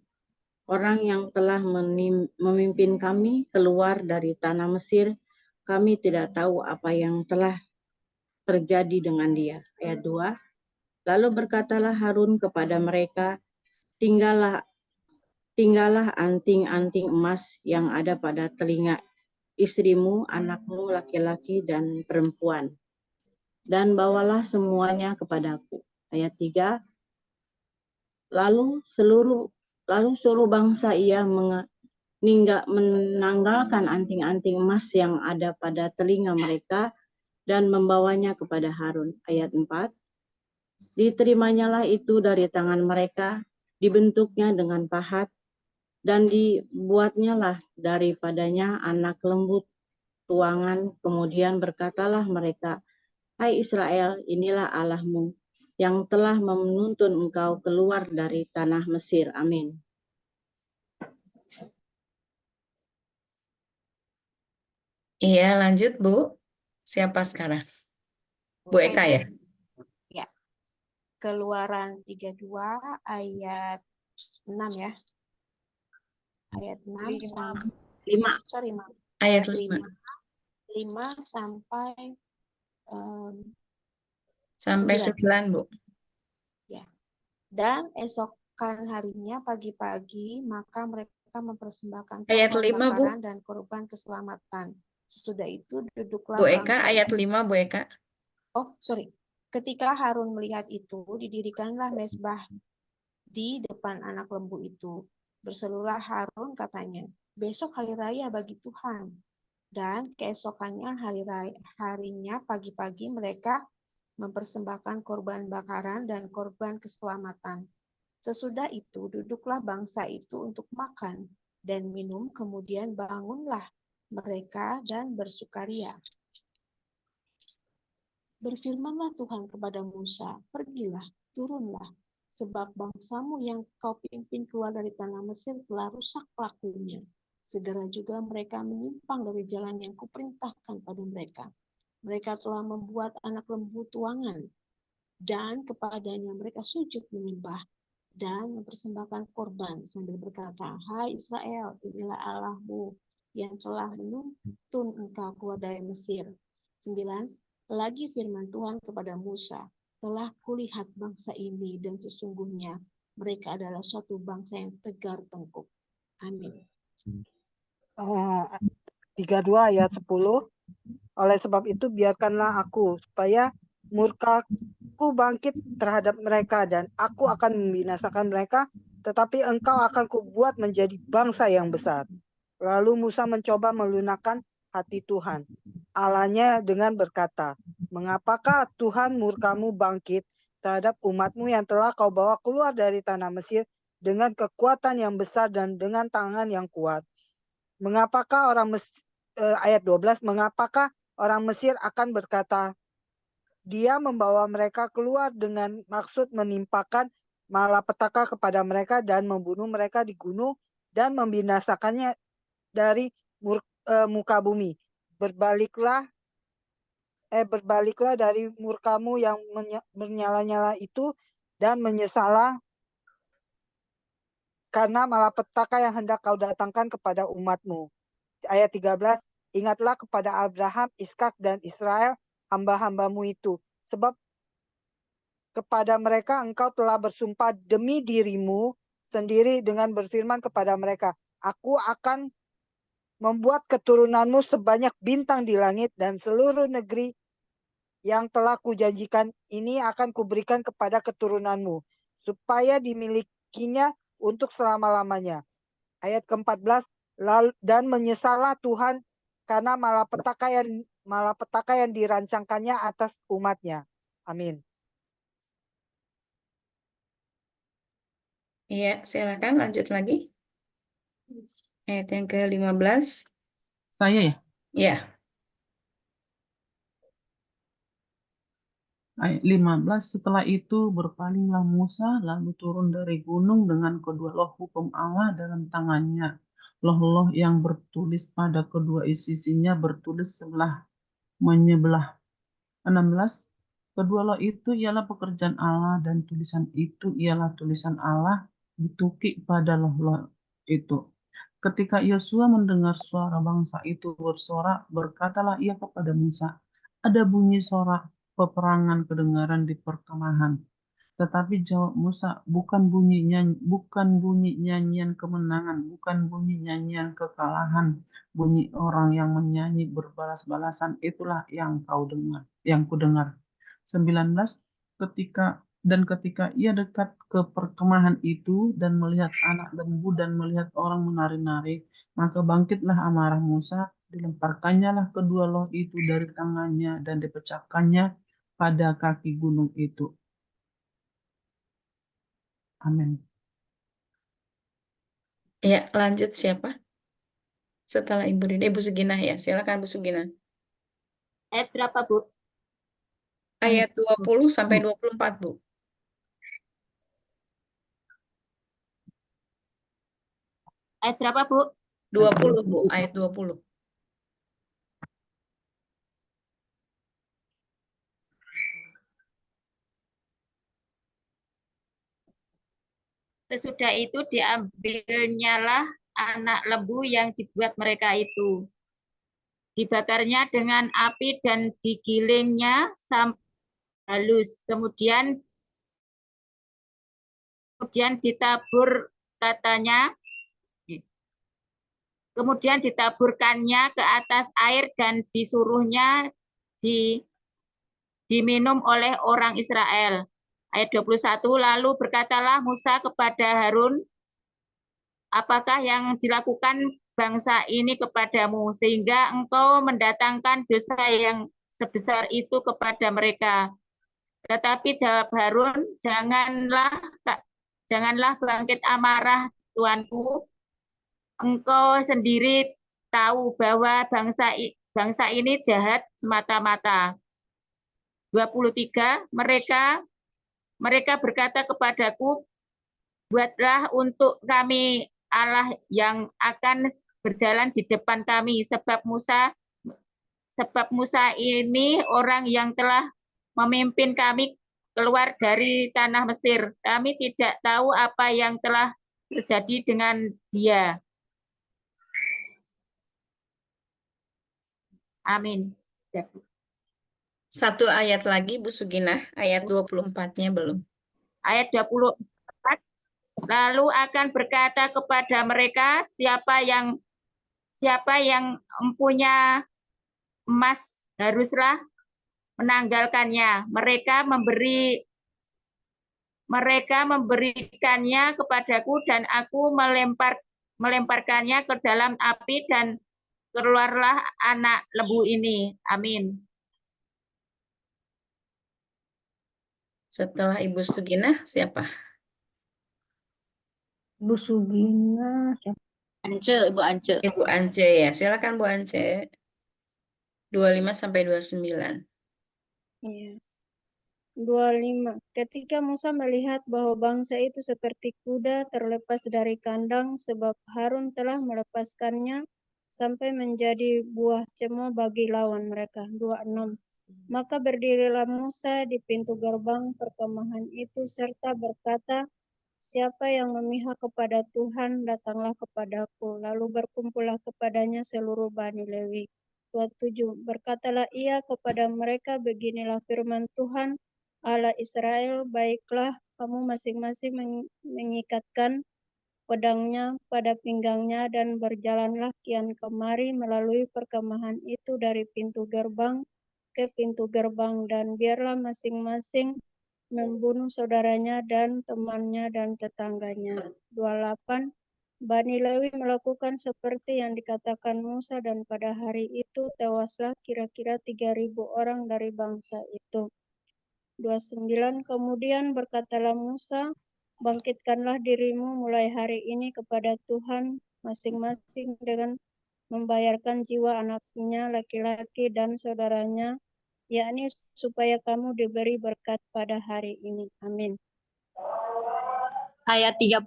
orang yang telah memimpin kami keluar dari tanah Mesir, kami tidak tahu apa yang telah terjadi dengan dia. Ayat 2. Lalu berkatalah Harun kepada mereka, tinggallah anting-anting emas yang ada pada telinga istrimu, anakmu laki-laki dan perempuan, dan bawalah semuanya kepadaku. Ayat 3. Lalu suruh bangsa ia menanggalkan anting-anting emas yang ada pada telinga mereka dan membawanya kepada Harun. Ayat 4. Diterimanya itu dari tangan mereka, dibentuknya dengan pahat, Dan dibuatnya lah daripadanya anak lembu tuangan, kemudian berkatalah mereka, "Hai Israel, inilah Allahmu, yang telah menuntun engkau keluar dari tanah Mesir." Amin. Iya, lanjut Bu. Siapa sekarang? Bu Eka ya? Ya. Keluaran 32 ayat 6 ya. Ayat 6 sampai 5. Sorry, Mam. Ayat Ayat 5. 5 sampai Sampai 9. 9, Bu. Ya. Dan esokan harinya pagi-pagi maka mereka mempersembahkan Ayat korban 5, Bu. bakaran dan korban keselamatan. Sesudah itu duduklah Bu Eka, bangsa ayat itu. 5, Bu Eka. Oh, sorry. Ketika Harun melihat itu, didirikanlah mezbah di depan anak lembu itu. Berserulah Harun katanya, besok hari raya bagi Tuhan. Dan keesokannya harinya pagi-pagi mereka mempersembahkan korban bakaran dan korban keselamatan. Sesudah itu duduklah bangsa itu untuk makan dan minum, kemudian bangunlah mereka dan bersukaria. Berfirmanlah Tuhan kepada Musa, pergilah, turunlah, sebab bangsamu yang kau pimpin keluar dari tanah Mesir telah rusak lakunya. Segera juga mereka menyimpang dari jalan yang kuperintahkan pada mereka. Mereka telah membuat anak lembu tuangan, dan kepadanya mereka sujud menyembah dan mempersembahkan korban sambil berkata, "Hai Israel, inilah Allahmu yang telah menuntun engkau keluar dari Mesir." 9. Lagi firman Tuhan kepada Musa, telah kulihat bangsa ini dan sesungguhnya mereka adalah suatu bangsa yang tegar tengkuk. Amin. 32 ayat 10. Oleh sebab itu biarkanlah aku, supaya murkaku bangkit terhadap mereka dan aku akan membinasakan mereka, tetapi engkau akan kubuat menjadi bangsa yang besar. Lalu Musa mencoba melunakkan hati Tuhan Allahnya dengan berkata, "Mengapakah Tuhan murkamu bangkit terhadap umatmu yang telah kau bawa keluar dari tanah Mesir dengan kekuatan yang besar dan dengan tangan yang kuat? Mengapakah ayat 12, mengapakah orang Mesir akan berkata, Dia membawa mereka keluar dengan maksud menimpakan malapetaka kepada mereka dan membunuh mereka di gunung dan membinasakannya dari muka bumi. Berbaliklah dari murkamu yang menyala-nyala itu dan menyesallah karena malapetaka yang hendak kau datangkan kepada umatmu." Ayat 13, ingatlah kepada Abraham, Ishak dan Israel, hamba-hambamu itu. Sebab kepada mereka engkau telah bersumpah demi dirimu sendiri dengan berfirman kepada mereka, "Aku akan membuat keturunanmu sebanyak bintang di langit dan seluruh negeri yang telah kujanjikan ini akan kuberikan kepada keturunanmu, supaya dimilikinya untuk selama-lamanya." Ayat ke-14, dan menyesallah Tuhan karena malapetaka yang dirancangkannya atas umatnya. Amin. Iya, silakan lanjut lagi. Ayat yang ke-15. Saya ya? Ya. Ayat 15, setelah itu berpalinglah Musa lalu turun dari gunung dengan kedua loh hukum Allah dalam tangannya. Loh-loh yang bertulis pada kedua sisinya bertulis sebelah menyebelah. 16, kedua loh itu ialah pekerjaan Allah dan tulisan itu ialah tulisan Allah ditukik pada loh-loh itu. Ketika Yosua mendengar suara bangsa itu bersorak, berkatalah ia kepada Musa, ada bunyi sorak peperangan kedengaran di perkemahan. Tetapi jawab Musa, bukan bunyi nyanyian kemenangan, bukan bunyi nyanyian kekalahan, bunyi orang yang menyanyi berbalas-balasan, itulah yang kudengar. 19, ketika ia dekat ke perkemahan itu dan melihat anak lembu dan melihat orang menari-nari, maka bangkitlah amarah Musa, dilemparkannya lah kedua loh itu dari tangannya dan dipecahkannya pada kaki gunung itu. Amin. Ya, lanjut siapa? Setelah Ibu Rida, Ibu Suginah ya. Silakan Bu Suginah. Ayat berapa, Bu? Ayat 20 sampai 24, Bu. Ayat berapa, Bu? 20, Bu. Ayat 20. Sesudah itu diambilnyalah anak lembu yang dibuat mereka itu. Dibakarnya dengan api dan digilingnya sampai halus. Kemudian ditabur katanya. Kemudian ditaburkannya ke atas air dan disuruhnya diminum oleh orang Israel. Ayat 21, lalu berkatalah Musa kepada Harun, apakah yang dilakukan bangsa ini kepadamu, sehingga engkau mendatangkan dosa yang sebesar itu kepada mereka. Tetapi jawab Harun, janganlah bangkit amarah Tuanku, engkau sendiri tahu bahwa bangsa ini jahat semata-mata. 23, mereka berkata kepadaku, buatlah untuk kami Allah yang akan berjalan di depan kami, sebab Musa ini orang yang telah memimpin kami keluar dari tanah Mesir. Kami tidak tahu apa yang telah terjadi dengan dia. Amin. Satu ayat lagi, Bu Suginah. Ayat 24-nya belum. Ayat 24, lalu akan berkata kepada mereka, siapa yang mempunyai emas haruslah menanggalkannya. Mereka memberikannya kepadaku dan aku melemparkannya ke dalam api dan keluarlah anak lembu ini. Amin. Setelah Ibu Suginah, siapa? Bu Sugina, siapa? Ance, Ibu Ance. Ibu Ance ya. Silakan Bu Ance. 25 sampai 29. Iya. 25. Ketika Musa melihat bahwa bangsa itu seperti kuda terlepas dari kandang, sebab Harun telah melepaskannya sampai menjadi buah cemo bagi lawan mereka. 26. Maka berdirilah Musa di pintu gerbang perkemahan itu serta berkata, siapa yang memihak kepada Tuhan, datanglah kepadaku. Lalu berkumpullah kepadanya seluruh Bani Lewi. 27. Berkatalah ia kepada mereka, beginilah firman Tuhan, Allah Israel, baiklah kamu masing-masing mengikatkan pedangnya pada pinggangnya dan berjalanlah kian kemari melalui perkemahan itu dari pintu gerbang ke pintu gerbang, dan biarlah masing-masing membunuh saudaranya dan temannya dan tetangganya. 28. Bani Lewi melakukan seperti yang dikatakan Musa, dan pada hari itu tewaslah kira-kira 3.000 orang dari bangsa itu. 29. Kemudian berkatalah Musa, bangkitkanlah dirimu mulai hari ini kepada Tuhan masing-masing dengan membayarkan jiwa anaknya laki-laki dan saudaranya, yakni supaya kamu diberi berkat pada hari ini. Amin. Ayat 30,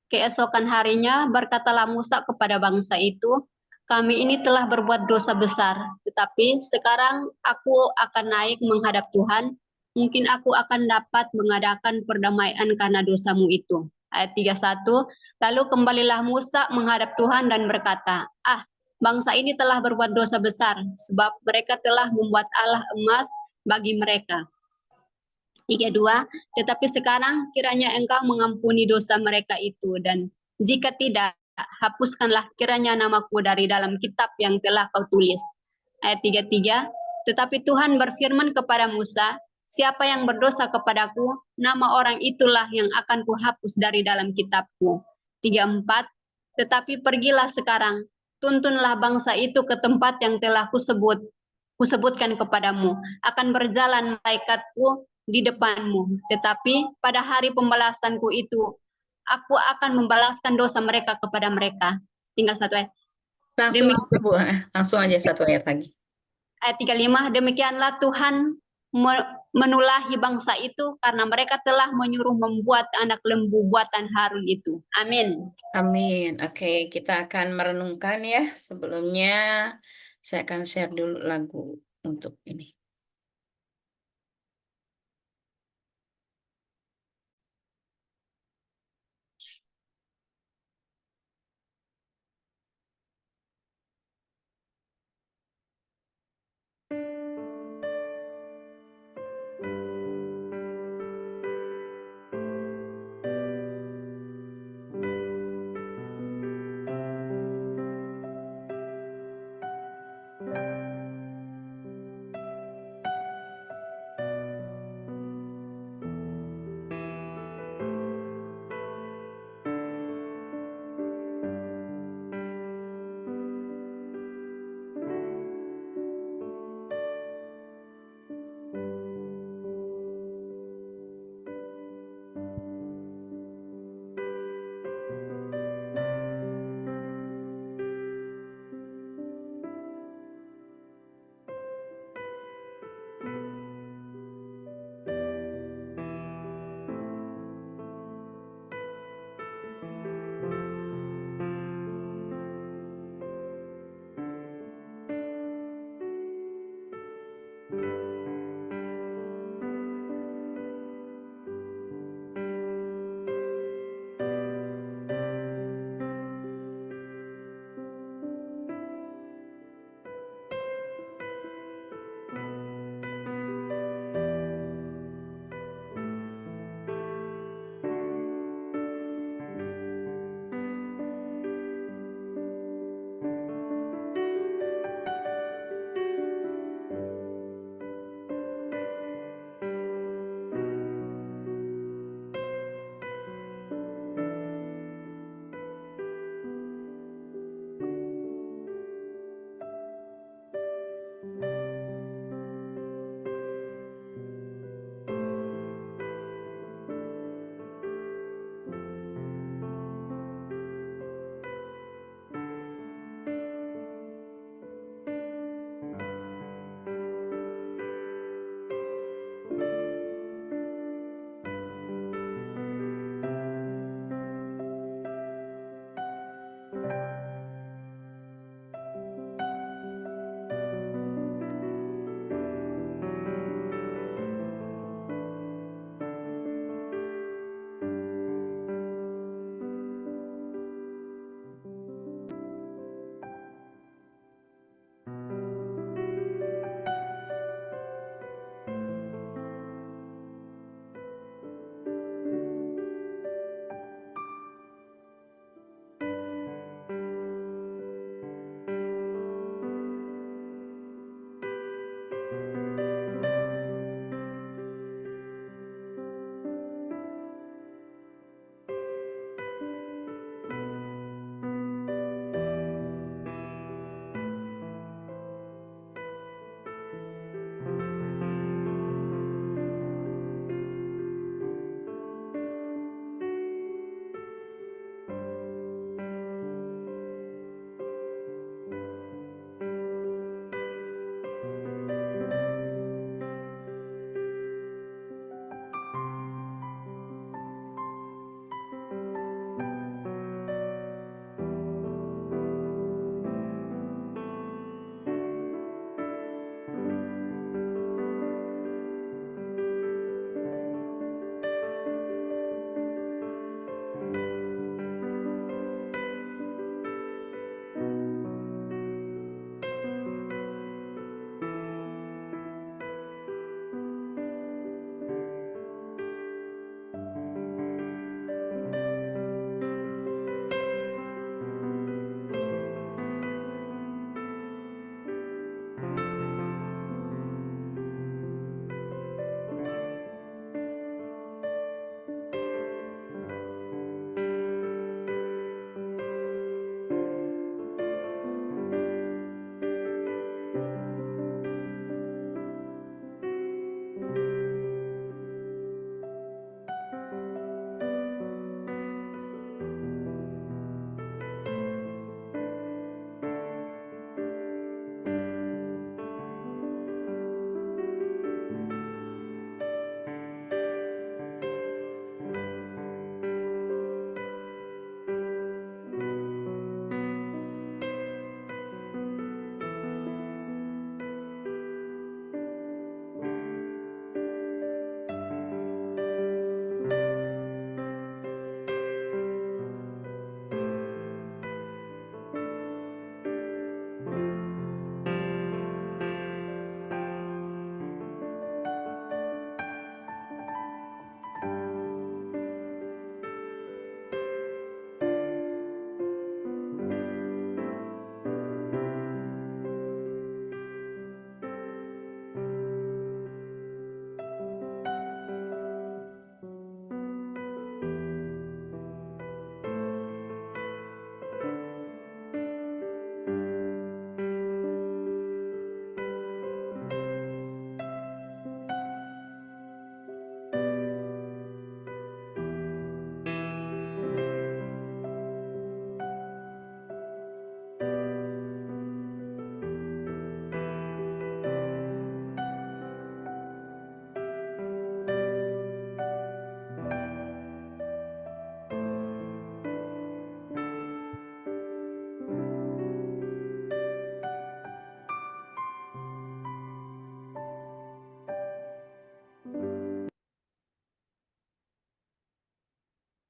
keesokan harinya berkatalah Musa kepada bangsa itu, kami ini telah berbuat dosa besar, tetapi sekarang aku akan naik menghadap Tuhan, mungkin aku akan dapat mengadakan perdamaian karena dosamu itu. Ayat 31, lalu kembalilah Musa menghadap Tuhan dan berkata, bangsa ini telah berbuat dosa besar, sebab mereka telah membuat Allah emas bagi mereka. 32, tetapi sekarang kiranya engkau mengampuni dosa mereka itu, dan jika tidak, hapuskanlah kiranya namaku dari dalam kitab yang telah kau tulis. Ayat 33, tetapi Tuhan berfirman kepada Musa, siapa yang berdosa kepadaku, nama orang itulah yang akan kuhapus dari dalam kitabku. 34, tetapi pergilah sekarang, tuntunlah bangsa itu ke tempat yang telah kusebutkan kepadamu, akan berjalan malaikatku di depanmu, tetapi pada hari pembalasanku itu aku akan membalaskan dosa mereka kepada mereka. Tinggal satu ayat. Langsung aja, Bu. Langsung aja satu ayat lagi. Ayat 35, demikianlah Tuhan menulahi bangsa itu karena mereka telah menyuruh membuat anak lembu buatan Harun itu. Amin. Amin. Oke, kita akan merenungkan ya. Sebelumnya saya akan share dulu lagu untuk ini.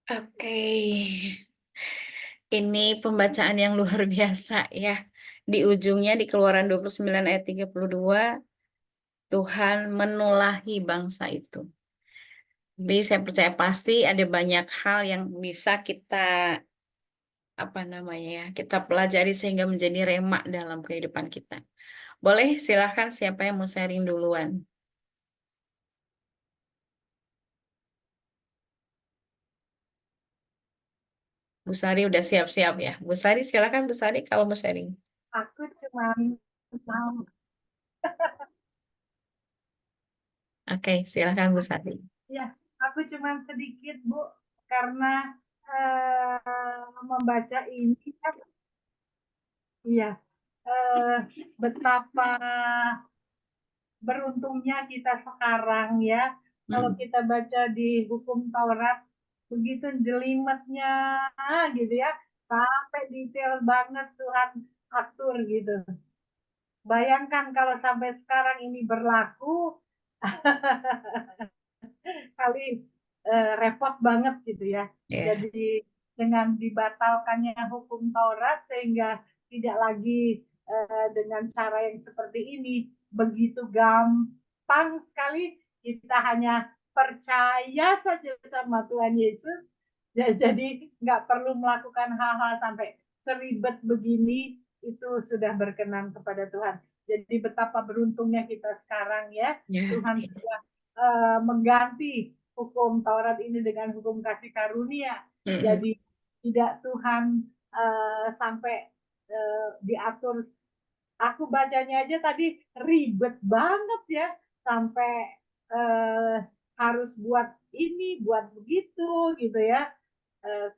Oke. Ini pembacaan yang luar biasa ya. Di ujungnya di Keluaran 29 ayat 32, Tuhan menulahi bangsa itu. Jadi saya percaya pasti ada banyak hal yang bisa kita kita pelajari sehingga menjadi rema dalam kehidupan kita. Boleh silahkan siapa yang mau sharing duluan? Bu Sari udah siap-siap ya. Bu Sari silakan Bu Sari kalau mau sharing. Aku cuman mau Oke, silakan Bu Sari. ya, aku cuman sedikit Bu, karena membaca ini kan, iya, betapa beruntungnya kita sekarang ya. Kalau kita baca di hukum Taurat, begitu jelimetnya gitu ya, sampai detail banget Tuhan atur gitu. Bayangkan kalau sampai sekarang ini berlaku, kali repot banget gitu ya. Jadi dengan dibatalkannya hukum Taurat sehingga tidak lagi dengan cara yang seperti ini, begitu gampang sekali kita hanya percaya saja sama Tuhan Yesus. Jadi nggak perlu melakukan hal-hal sampai seribet begini, itu sudah berkenan kepada Tuhan. Jadi betapa beruntungnya kita sekarang ya, Tuhan sudah mengganti hukum Taurat ini dengan hukum kasih karunia. Jadi tidak Tuhan sampai diatur. Aku bacanya aja tadi ribet banget ya, sampai harus buat ini, buat begitu gitu ya.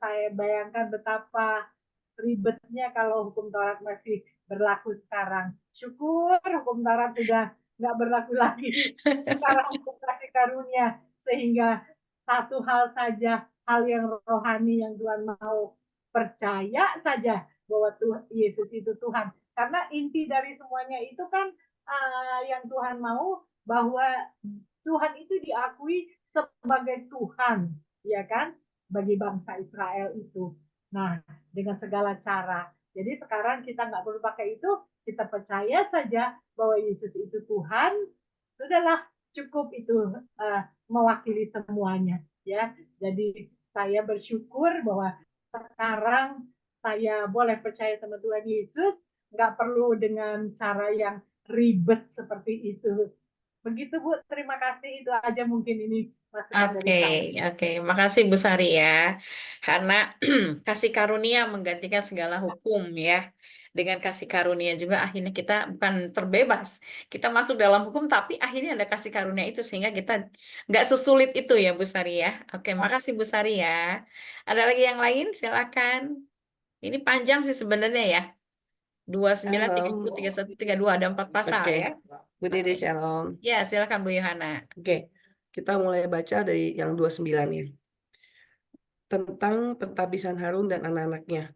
Saya bayangkan betapa ribetnya kalau hukum Taurat masih berlaku sekarang. Syukur hukum Taurat sudah nggak berlaku lagi. Sekarang hukum kasih karunia, sehingga satu hal saja, hal yang rohani yang Tuhan mau, percaya saja bahwa Tuhan Yesus itu Tuhan. Karena inti dari semuanya itu kan yang Tuhan mau, bahwa Tuhan itu diakui sebagai Tuhan, ya kan, bagi bangsa Israel itu. Nah, dengan segala cara. Jadi sekarang kita nggak perlu pakai itu, kita percaya saja bahwa Yesus itu Tuhan, sudahlah, cukup itu mewakili semuanya, ya. Jadi saya bersyukur bahwa sekarang saya boleh percaya sama Tuhan Yesus, nggak perlu dengan cara yang ribet seperti itu. Begitu Bu, terima kasih, itu aja mungkin ini masukan dari saya. Oke, makasih Bu Sari ya. Karena kasih karunia menggantikan segala hukum ya. Dengan kasih karunia juga akhirnya kita bukan terbebas. Kita masuk dalam hukum tapi akhirnya ada kasih karunia itu sehingga kita nggak sesulit itu ya Bu Sari ya. Oke, makasih Bu Sari ya. Ada lagi yang lain? Silakan. Ini panjang sih sebenarnya ya. 29, 30, 31, 32 ada 4 pasal Oke, ya. Bu Dede Shalom. Ya, silakan Bu Yohana. Oke, kita mulai baca dari yang 29 ya. Tentang pentabisan Harun dan anak-anaknya.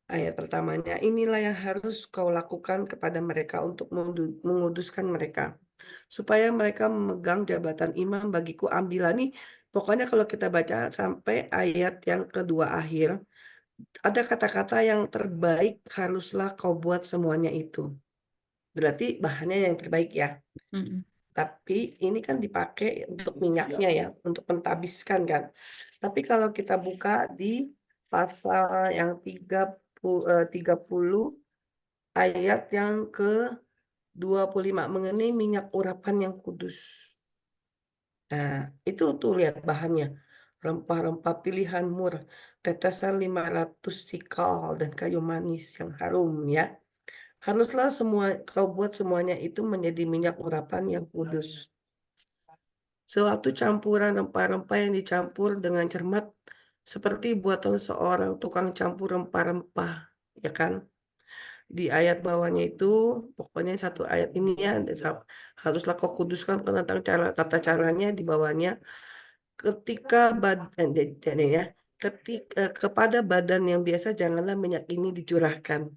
Ayat pertamanya, inilah yang harus kau lakukan kepada mereka untuk menguduskan mereka, supaya mereka memegang jabatan imam bagiku. Ambillah nih, pokoknya kalau kita baca sampai ayat yang kedua akhir, ada kata-kata yang terbaik haruslah kau buat semuanya itu. Berarti bahannya yang terbaik ya. Tapi ini kan dipakai untuk minyaknya ya, untuk pentabiskan kan. Tapi kalau kita buka di pasal yang 30 ayat yang ke-25 mengenai minyak urapan yang kudus. Nah, itu tuh lihat bahannya. Rempah-rempah pilihan mur, tetesan 500 sikal dan kayu manis yang harum ya. Haruslah kau buat semuanya itu menjadi minyak urapan yang kudus. Suatu campuran rempah-rempah yang dicampur dengan cermat seperti buatan seorang tukang campur rempah-rempah, ya kan? Di ayat bawahnya itu, pokoknya satu ayat ini ya, haruslah kau kuduskan tentang tata caranya di bawahnya. Ketika kepada badan yang biasa janganlah minyak ini dicurahkan.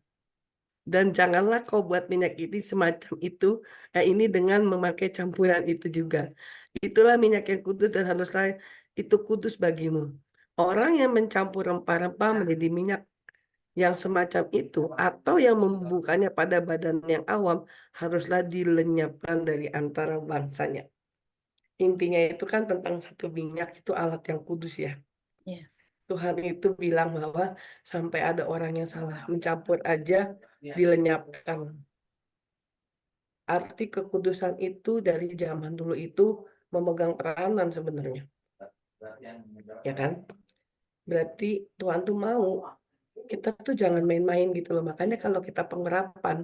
Dan janganlah kau buat minyak ini semacam itu, ini dengan memakai campuran itu juga. Itulah minyak yang kudus dan haruslah itu kudus bagimu. Orang yang mencampur rempah-rempah menjadi minyak yang semacam itu atau yang membukanya pada badan yang awam haruslah dilenyapkan dari antara bangsanya. Intinya itu kan tentang satu minyak itu alat yang kudus ya. Ya. Tuhan itu bilang bahwa sampai ada orang yang salah mencampur aja dilenyapkan. Arti kekudusan itu dari zaman dulu itu memegang peranan sebenarnya. Ya kan? Berarti Tuhan tuh mau kita tuh jangan main-main gitu loh. Makanya kalau kita pengurapan,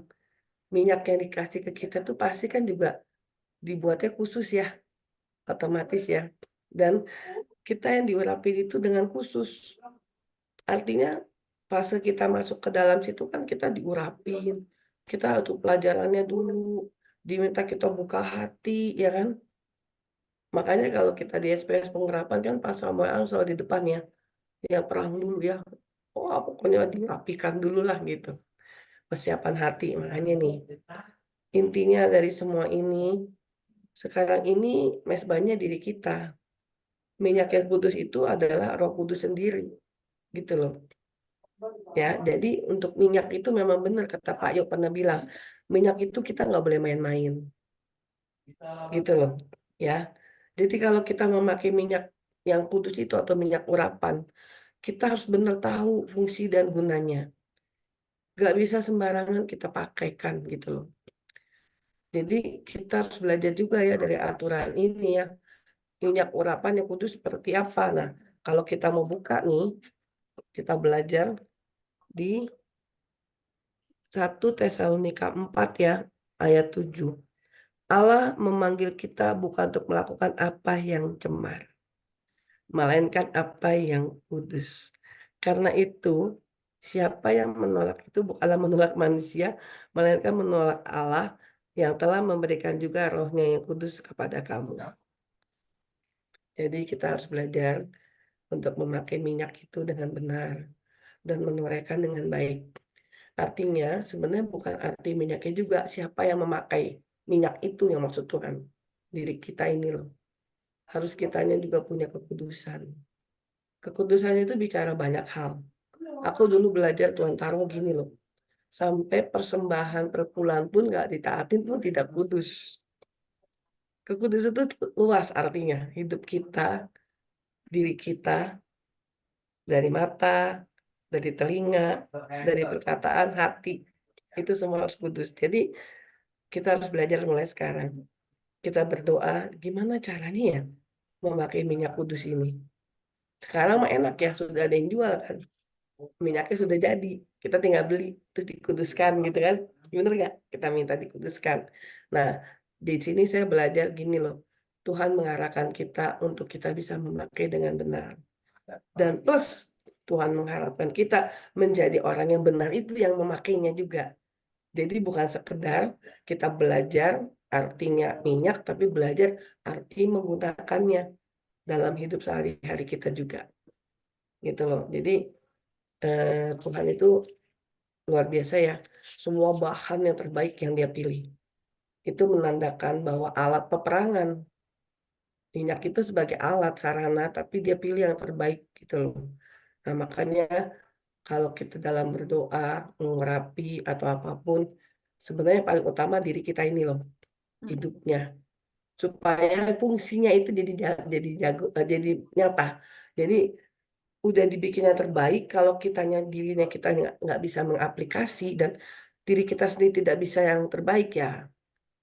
minyak yang dikasih ke kita tuh pasti kan juga dibuatnya khusus ya, otomatis ya. Dan kita yang diurapin itu dengan khusus. Artinya fase kita masuk ke dalam situ kan kita diurapin. Kita untuk pelajarannya dulu, diminta kita buka hati, ya kan? Makanya kalau kita di SPS pengurapan kan Pak Samuel selalu di depannya, yang perang dulu ya. Oh, pokoknya dirapikan dulu lah gitu. Persiapan hati, makanya nih. Intinya dari semua ini, sekarang ini mesbahnya diri kita. Minyak yang kudus itu adalah Roh Kudus sendiri, gitu loh. Ya, jadi untuk minyak itu memang benar kata Pak Yo pernah bilang, minyak itu kita nggak boleh main-main, gitu loh. Ya, jadi kalau kita memakai minyak yang kudus itu atau minyak urapan, kita harus benar tahu fungsi dan gunanya. Nggak bisa sembarangan kita pakaikan gitu loh. Jadi kita harus belajar juga ya dari aturan ini ya. Minyak urapan yang kudus seperti apa. Nah, kalau kita mau buka nih, kita belajar di 1 Tesalonika 4 ya, ayat 7. Allah memanggil kita bukan untuk melakukan apa yang cemar, melainkan apa yang kudus. Karena itu, siapa yang menolak itu bukanlah menolak manusia, melainkan menolak Allah yang telah memberikan juga rohnya yang kudus kepada kamu. Jadi kita harus belajar untuk memakai minyak itu dengan benar dan menorehkan dengan baik. Artinya sebenarnya bukan arti minyaknya juga, siapa yang memakai minyak itu yang maksud Tuhan. Diri kita ini loh. Harus kitanya juga punya kekudusan. Kekudusan itu bicara banyak hal. Aku dulu belajar Tuhan taruh gini loh. Sampai persembahan perpuluhan pun nggak ditaatin pun tidak kudus. Kekudusan itu luas artinya. Hidup kita, diri kita, dari mata, dari telinga, dari perkataan, hati. Itu semua harus kudus. Jadi kita harus belajar mulai sekarang. Kita berdoa, gimana caranya ya memakai minyak kudus ini. Sekarang mah enak ya, sudah ada yang jual kan. Minyaknya sudah jadi, kita tinggal beli, terus dikuduskan gitu kan. Bener nggak? Kita minta dikuduskan. Nah, di sini saya belajar gini loh. Tuhan mengarahkan kita untuk kita bisa memakai dengan benar. Dan plus, Tuhan mengharapkan kita menjadi orang yang benar itu yang memakainya juga. Jadi bukan sekedar kita belajar artinya minyak, tapi belajar arti menggunakannya dalam hidup sehari-hari kita juga. Gitu loh. Jadi Tuhan itu luar biasa ya. Semua bahan yang terbaik yang dia pilih. Itu menandakan bahwa alat peperangan. Minyak itu sebagai alat sarana, tapi dia pilih yang terbaik gitu loh. Nah makanya kalau kita dalam berdoa, mengurapi atau apapun, sebenarnya paling utama diri kita ini loh, hidupnya. Supaya fungsinya itu jadi jago, jadi nyata. Jadi udah dibikin yang terbaik, kalau kitanya dirinya kita nggak bisa mengaplikasi dan diri kita sendiri tidak bisa yang terbaik ya,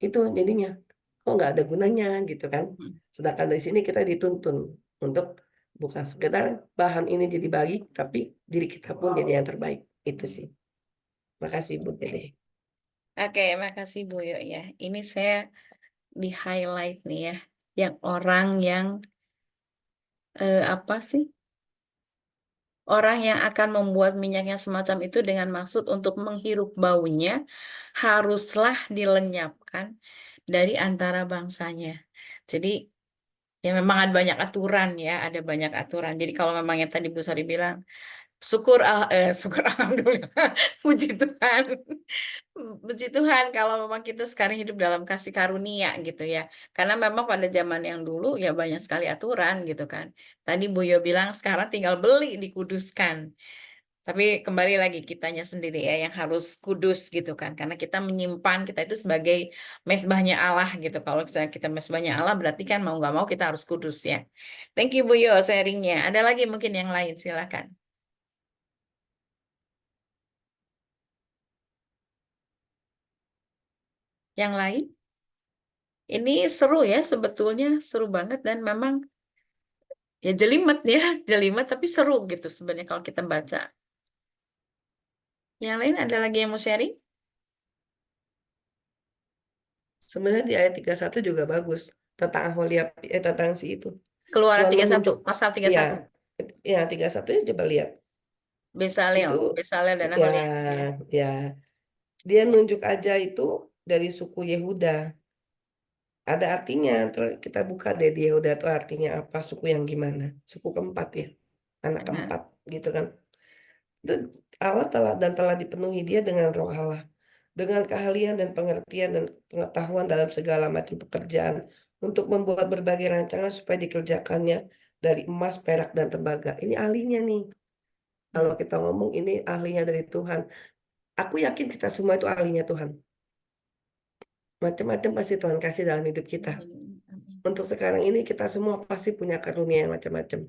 itu jadinya kok nggak ada gunanya gitu kan. Sedangkan dari sini kita dituntun untuk bukan sekedar bahan ini jadi baik, tapi diri kita pun jadi yang terbaik. Itu sih. Makasih Bu Dede. Oke, makasih Bu Yo ya. Ini saya di highlight nih ya, yang orang yang apa sih? Orang yang akan membuat minyaknya semacam itu dengan maksud untuk menghirup baunya haruslah dilenyapkan dari antara bangsanya. Jadi ya memang ada banyak aturan ya, ada banyak aturan. Jadi kalau memang yang tadi Bu Sari bilang, Syukur alhamdulillah. Puji Tuhan. Puji Tuhan kalau memang kita sekarang hidup dalam kasih karunia gitu ya. Karena memang pada zaman yang dulu ya banyak sekali aturan gitu kan. Tadi Bu Yo bilang sekarang tinggal beli dikuduskan. Tapi kembali lagi kitanya sendiri ya yang harus kudus gitu kan. Karena kita menyimpan kita itu sebagai mesbahnya Allah gitu. Kalau kita mesbahnya Allah berarti kan mau nggak mau kita harus kudus ya. Thank you Bu Yo sharingnya. Ada lagi mungkin yang lain silakan. Yang lain? Ini seru ya sebetulnya, seru banget dan memang ya jelimet ya, jelimet tapi seru gitu sebenarnya kalau kita baca. Yang lain ada lagi yang mau sharing? Sebenarnya di ayat 31 juga bagus tentang Aholiab, tentang si itu. Keluaran Tuhan 31, menunjuk, pasal ya, 31. ya 31 coba lihat. Besaleel, Itu Besaleel dan ya, Aholiab ya. ya, dia nunjuk aja itu dari suku Yehuda. Ada artinya, kita buka deh di Yehuda itu artinya apa, suku yang gimana, suku keempat ya, anak keempat gitu kan. Itu Allah telah dipenuhi dia dengan roh Allah, dengan keahlian dan pengertian dan pengetahuan dalam segala macam pekerjaan untuk membuat berbagai rancangan supaya dikerjakannya dari emas, perak, dan tembaga. Ini ahlinya nih. Kalau kita ngomong ini ahlinya dari Tuhan. Aku yakin kita semua itu ahlinya Tuhan. Macam-macam pasti Tuhan kasih dalam hidup kita. Untuk sekarang ini kita semua pasti punya karunia yang macam-macam.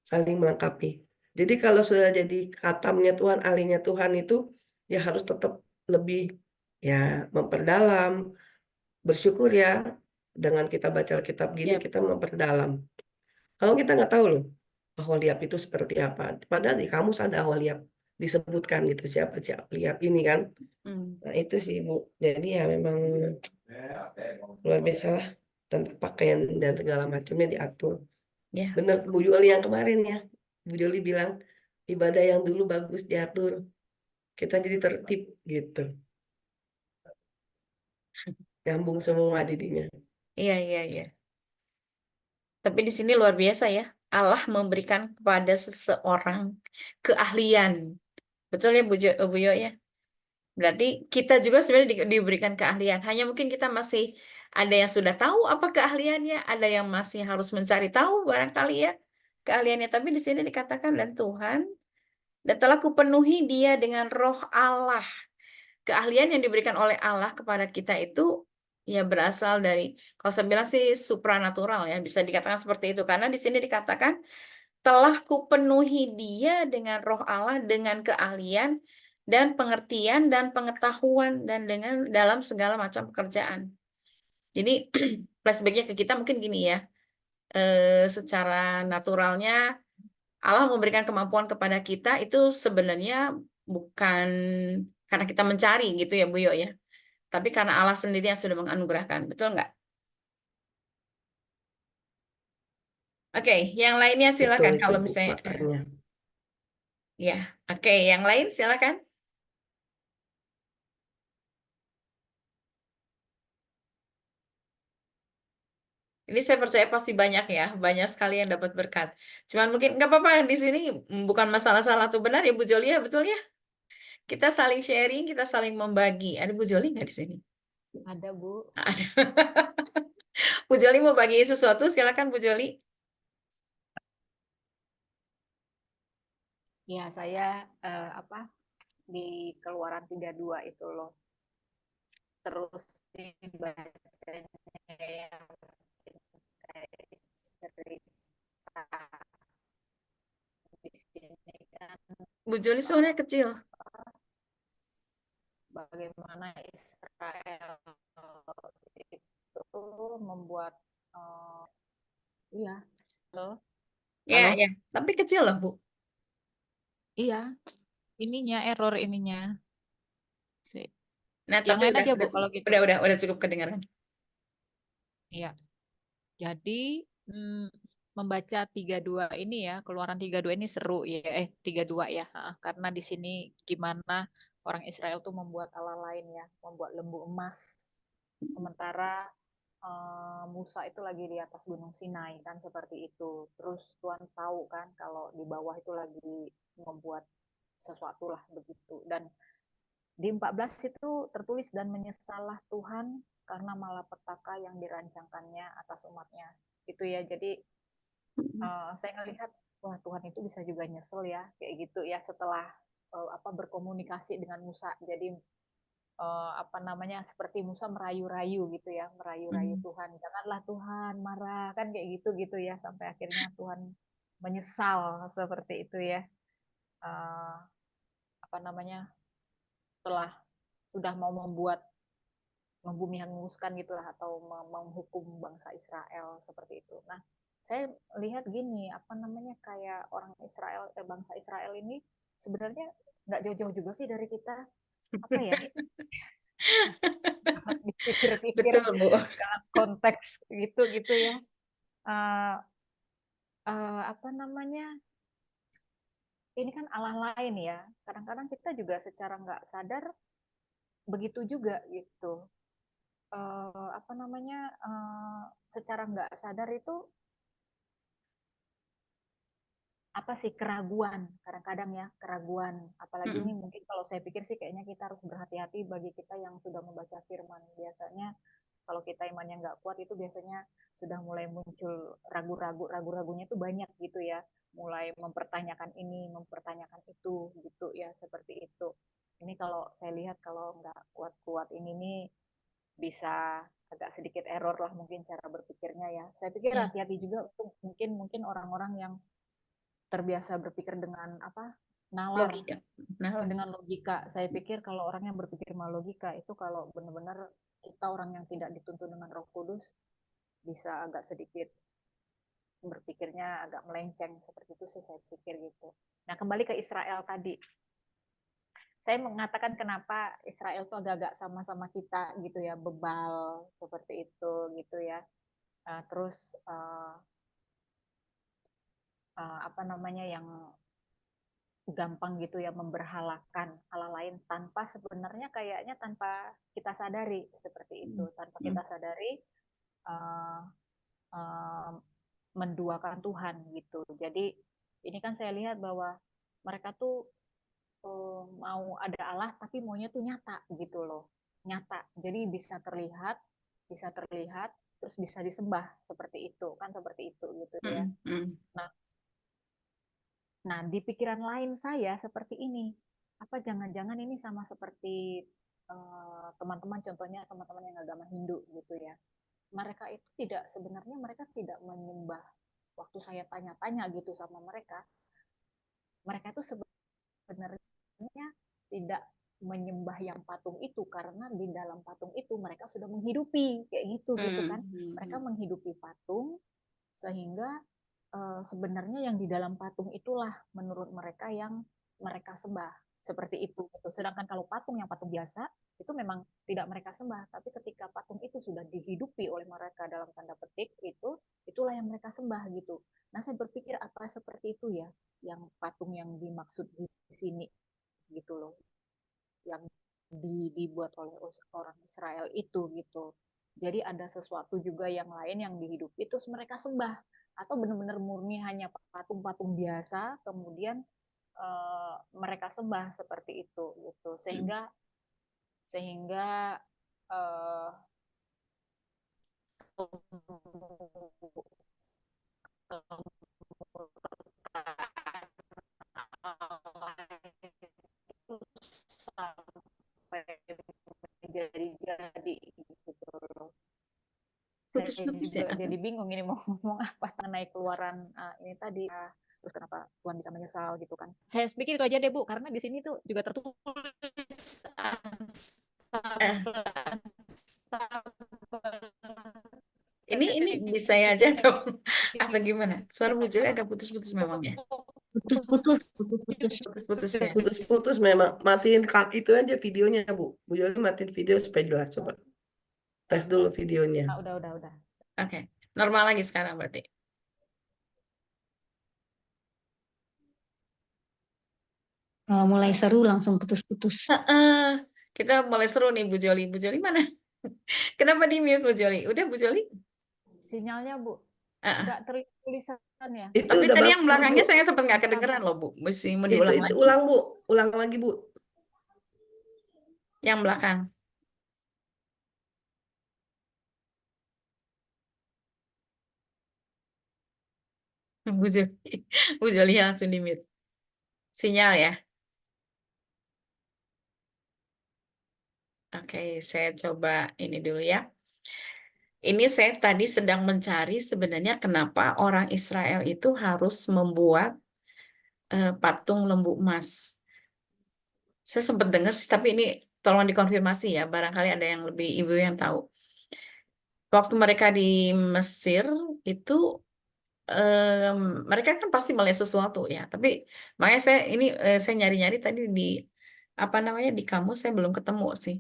Saling melengkapi. Jadi kalau sudah jadi katamnya Tuhan, ahlinya Tuhan itu ya harus tetap lebih ya memperdalam, bersyukur ya dengan kita baca Alkitab gini kita memperdalam. Kalau kita nggak tahu loh Aholiab itu seperti apa, padahal di kamus ada Aholiab disebutkan gitu siapa Aholiab ini kan. Nah itu sih Bu. Jadi ya memang luar biasa lah tentang pakaian dan segala macamnya diatur. Benar Bu Juli yang kemarin ya. Bu Juli bilang ibadah yang dulu bagus diatur. Kita jadi tertib gitu. Nyambung semua didinya. Iya, iya, iya. Tapi di sini luar biasa ya. Allah memberikan kepada seseorang keahlian. Betul ya Bu Yo ya? Berarti kita juga sebenarnya diberikan keahlian. Hanya mungkin kita masih ada yang sudah tahu apa keahliannya, ada yang masih harus mencari tahu barangkali ya keahliannya. Tapi di sini dikatakan dan Tuhan dan telah kupenuhi dia dengan roh Allah. Keahlian yang diberikan oleh Allah kepada kita itu ya berasal dari, kalau saya bilang sih supranatural ya, bisa dikatakan seperti itu. Karena di sini dikatakan telah kupenuhi dia dengan roh Allah, dengan keahlian dan pengertian dan pengetahuan dan dengan dalam segala macam pekerjaan. Jadi flashbacknya ke kita mungkin gini ya, secara naturalnya Allah memberikan kemampuan kepada kita itu sebenarnya bukan karena kita mencari gitu ya Bu Yo ya, tapi karena Allah sendiri yang sudah menganugerahkan, betul nggak? Oke, yang lainnya Betul silakan itu kalau Bu, misalnya. makanya. Ya, oke, yang lain silakan. Ini saya percaya pasti banyak ya, banyak sekali yang dapat berkat. Cuman mungkin nggak apa-apa di sini bukan masalah salah atau benar ya Bu Joli ya, betul ya? Kita saling sharing, kita saling membagi. Ada Bu Joli nggak di sini? Ada, Bu. Ada. Bu Joli mau bagiin sesuatu, silakan Bu Joli. Ya, saya di Keluaran 32 itu loh. Terus dibacanya yang cerita di sini kan Bu Joli suaranya kecil. bagaimana Israel itu membuat iya loh. Ya, Halo? ya, tapi kecil loh Bu. Iya, error ininya. Nah, Yang tapi lain udah, aja Bu kalau gitu. udah cukup kedengaran. Iya. Jadi membaca 32 ini ya, Keluaran 32 ini seru ya, 32 ya. Karena di sini gimana orang Israel tuh membuat Allah lain ya, membuat lembu emas. Sementara Musa itu lagi di atas Gunung Sinai kan seperti itu. Terus Tuhan tahu kan kalau di bawah itu lagi membuat sesuatu lah begitu. Dan di 14 itu tertulis dan menyesallah Tuhan karena malapetaka yang dirancangkannya atas umatnya. Itu ya. Jadi saya ngelihat wah Tuhan itu bisa juga nyesel ya kayak gitu ya setelah berkomunikasi dengan Musa. Jadi seperti Musa merayu-rayu gitu ya, merayu-rayu Tuhan, janganlah Tuhan marah kan kayak gitu ya sampai akhirnya Tuhan menyesal seperti itu ya. Setelah sudah mau membuat membumi hanguskan gitulah atau menghukum bangsa Israel seperti itu. Nah, saya lihat gini, kayak orang Israel, bangsa Israel ini sebenarnya nggak jauh-jauh juga sih dari kita. Apa ya? Dipikir-pikir Betul, Bu. dalam konteks gitu ya. Ini kan Allah lain ya. Kadang-kadang kita juga secara nggak sadar begitu juga gitu. Secara nggak sadar itu keraguan kadang-kadang ya, keraguan. Apalagi ini mungkin kalau saya pikir sih kayaknya kita harus berhati-hati bagi kita yang sudah membaca firman. Biasanya kalau kita imannya nggak kuat itu biasanya sudah mulai muncul ragu-ragunya itu banyak gitu ya, mulai mempertanyakan ini, mempertanyakan itu gitu ya, seperti itu. Ini kalau saya lihat kalau nggak kuat-kuat ini nih bisa agak sedikit error lah mungkin cara berpikirnya ya. Saya pikir hati-hati juga untuk mungkin orang-orang yang terbiasa berpikir dengan nalar, dengan logika. Saya pikir kalau orang yang berpikir sama logika itu kalau benar-benar kita orang yang tidak dituntun dengan Roh Kudus bisa agak sedikit berpikirnya agak melenceng seperti itu sih saya pikir gitu. Nah, kembali ke Israel tadi. Saya mengatakan kenapa Israel itu agak-agak sama-sama kita gitu ya, bebal seperti itu gitu ya. Terus yang gampang gitu ya memberhalakan Allah lain tanpa sebenarnya kayaknya tanpa kita sadari seperti itu, tanpa kita sadari menduakan Tuhan gitu. Jadi ini kan saya lihat bahwa mereka tuh mau ada Allah tapi maunya tuh nyata gitu loh, nyata. Jadi bisa terlihat terus bisa disembah seperti itu kan, seperti itu gitu ya. Nah, di pikiran lain saya seperti ini, apa jangan-jangan ini sama seperti teman-teman, contohnya teman-teman yang agama Hindu gitu ya. Mereka itu sebenarnya mereka tidak menyembah. Waktu saya tanya-tanya gitu sama mereka itu sebenarnya tidak menyembah yang patung itu karena di dalam patung itu mereka sudah menghidupi kayak gitu kan. Mereka menghidupi patung sehingga sebenarnya yang di dalam patung itulah menurut mereka yang mereka sembah seperti itu. Sedangkan kalau patung yang patung biasa itu memang tidak mereka sembah, tapi ketika patung itu sudah dihidupi oleh mereka dalam tanda petik itulah yang mereka sembah gitu. Nah, saya berpikir apa seperti itu ya yang patung yang dimaksud di sini gitu loh, yang dibuat oleh orang Israel itu gitu. Jadi ada sesuatu juga yang lain yang dihidupi terus mereka sembah, atau benar-benar murni hanya patung-patung biasa kemudian mereka sembah seperti itu gitu. Sehingga jadi saya juga jadi bingung ini mau ngomong apa mengenai keluaran ini tadi, terus kenapa Tuhan bisa menyesal gitu kan. Saya pikir itu aja deh Bu, karena di sini tuh juga tertulis Ini bisa ya aja atau apa gimana? Suara Bu Joli agak putus-putus memang ya. Putus-putus ya. Putus-putus memang. Matiin itu aja videonya Bu. Bu Joli matiin video supaya jelas, coba. Tes dulu videonya. Udah. Oke. Normal lagi sekarang berarti. Kalau mulai seru langsung putus-putus. Kita mulai seru nih Bu Joli. Bu Joli mana? Kenapa di mute Bu Joli? Udah Bu Joli? Sinyalnya, Bu. Ah, Nggak terlihat tulisan ya. Itu Tapi udah tadi yang bagus, Bu. belakangnya saya sempat nggak Sama. kedengeran loh Bu. Mesti mau Itu diulang itu lagi. ulang, Bu. Ulang lagi, Bu. Yang belakang. Bu Joli, Bu Joli langsung di mute. Sinyal ya. Oke, saya coba ini dulu ya. Ini saya tadi sedang mencari sebenarnya kenapa orang Israel itu harus membuat patung lembu emas. Saya sempat dengar sih, tapi ini tolong dikonfirmasi ya. Barangkali ada yang lebih ibu yang tahu. Waktu mereka di Mesir itu mereka kan pasti melihat sesuatu ya. Tapi makanya saya nyari-nyari tadi di apa namanya di kamus saya belum ketemu sih.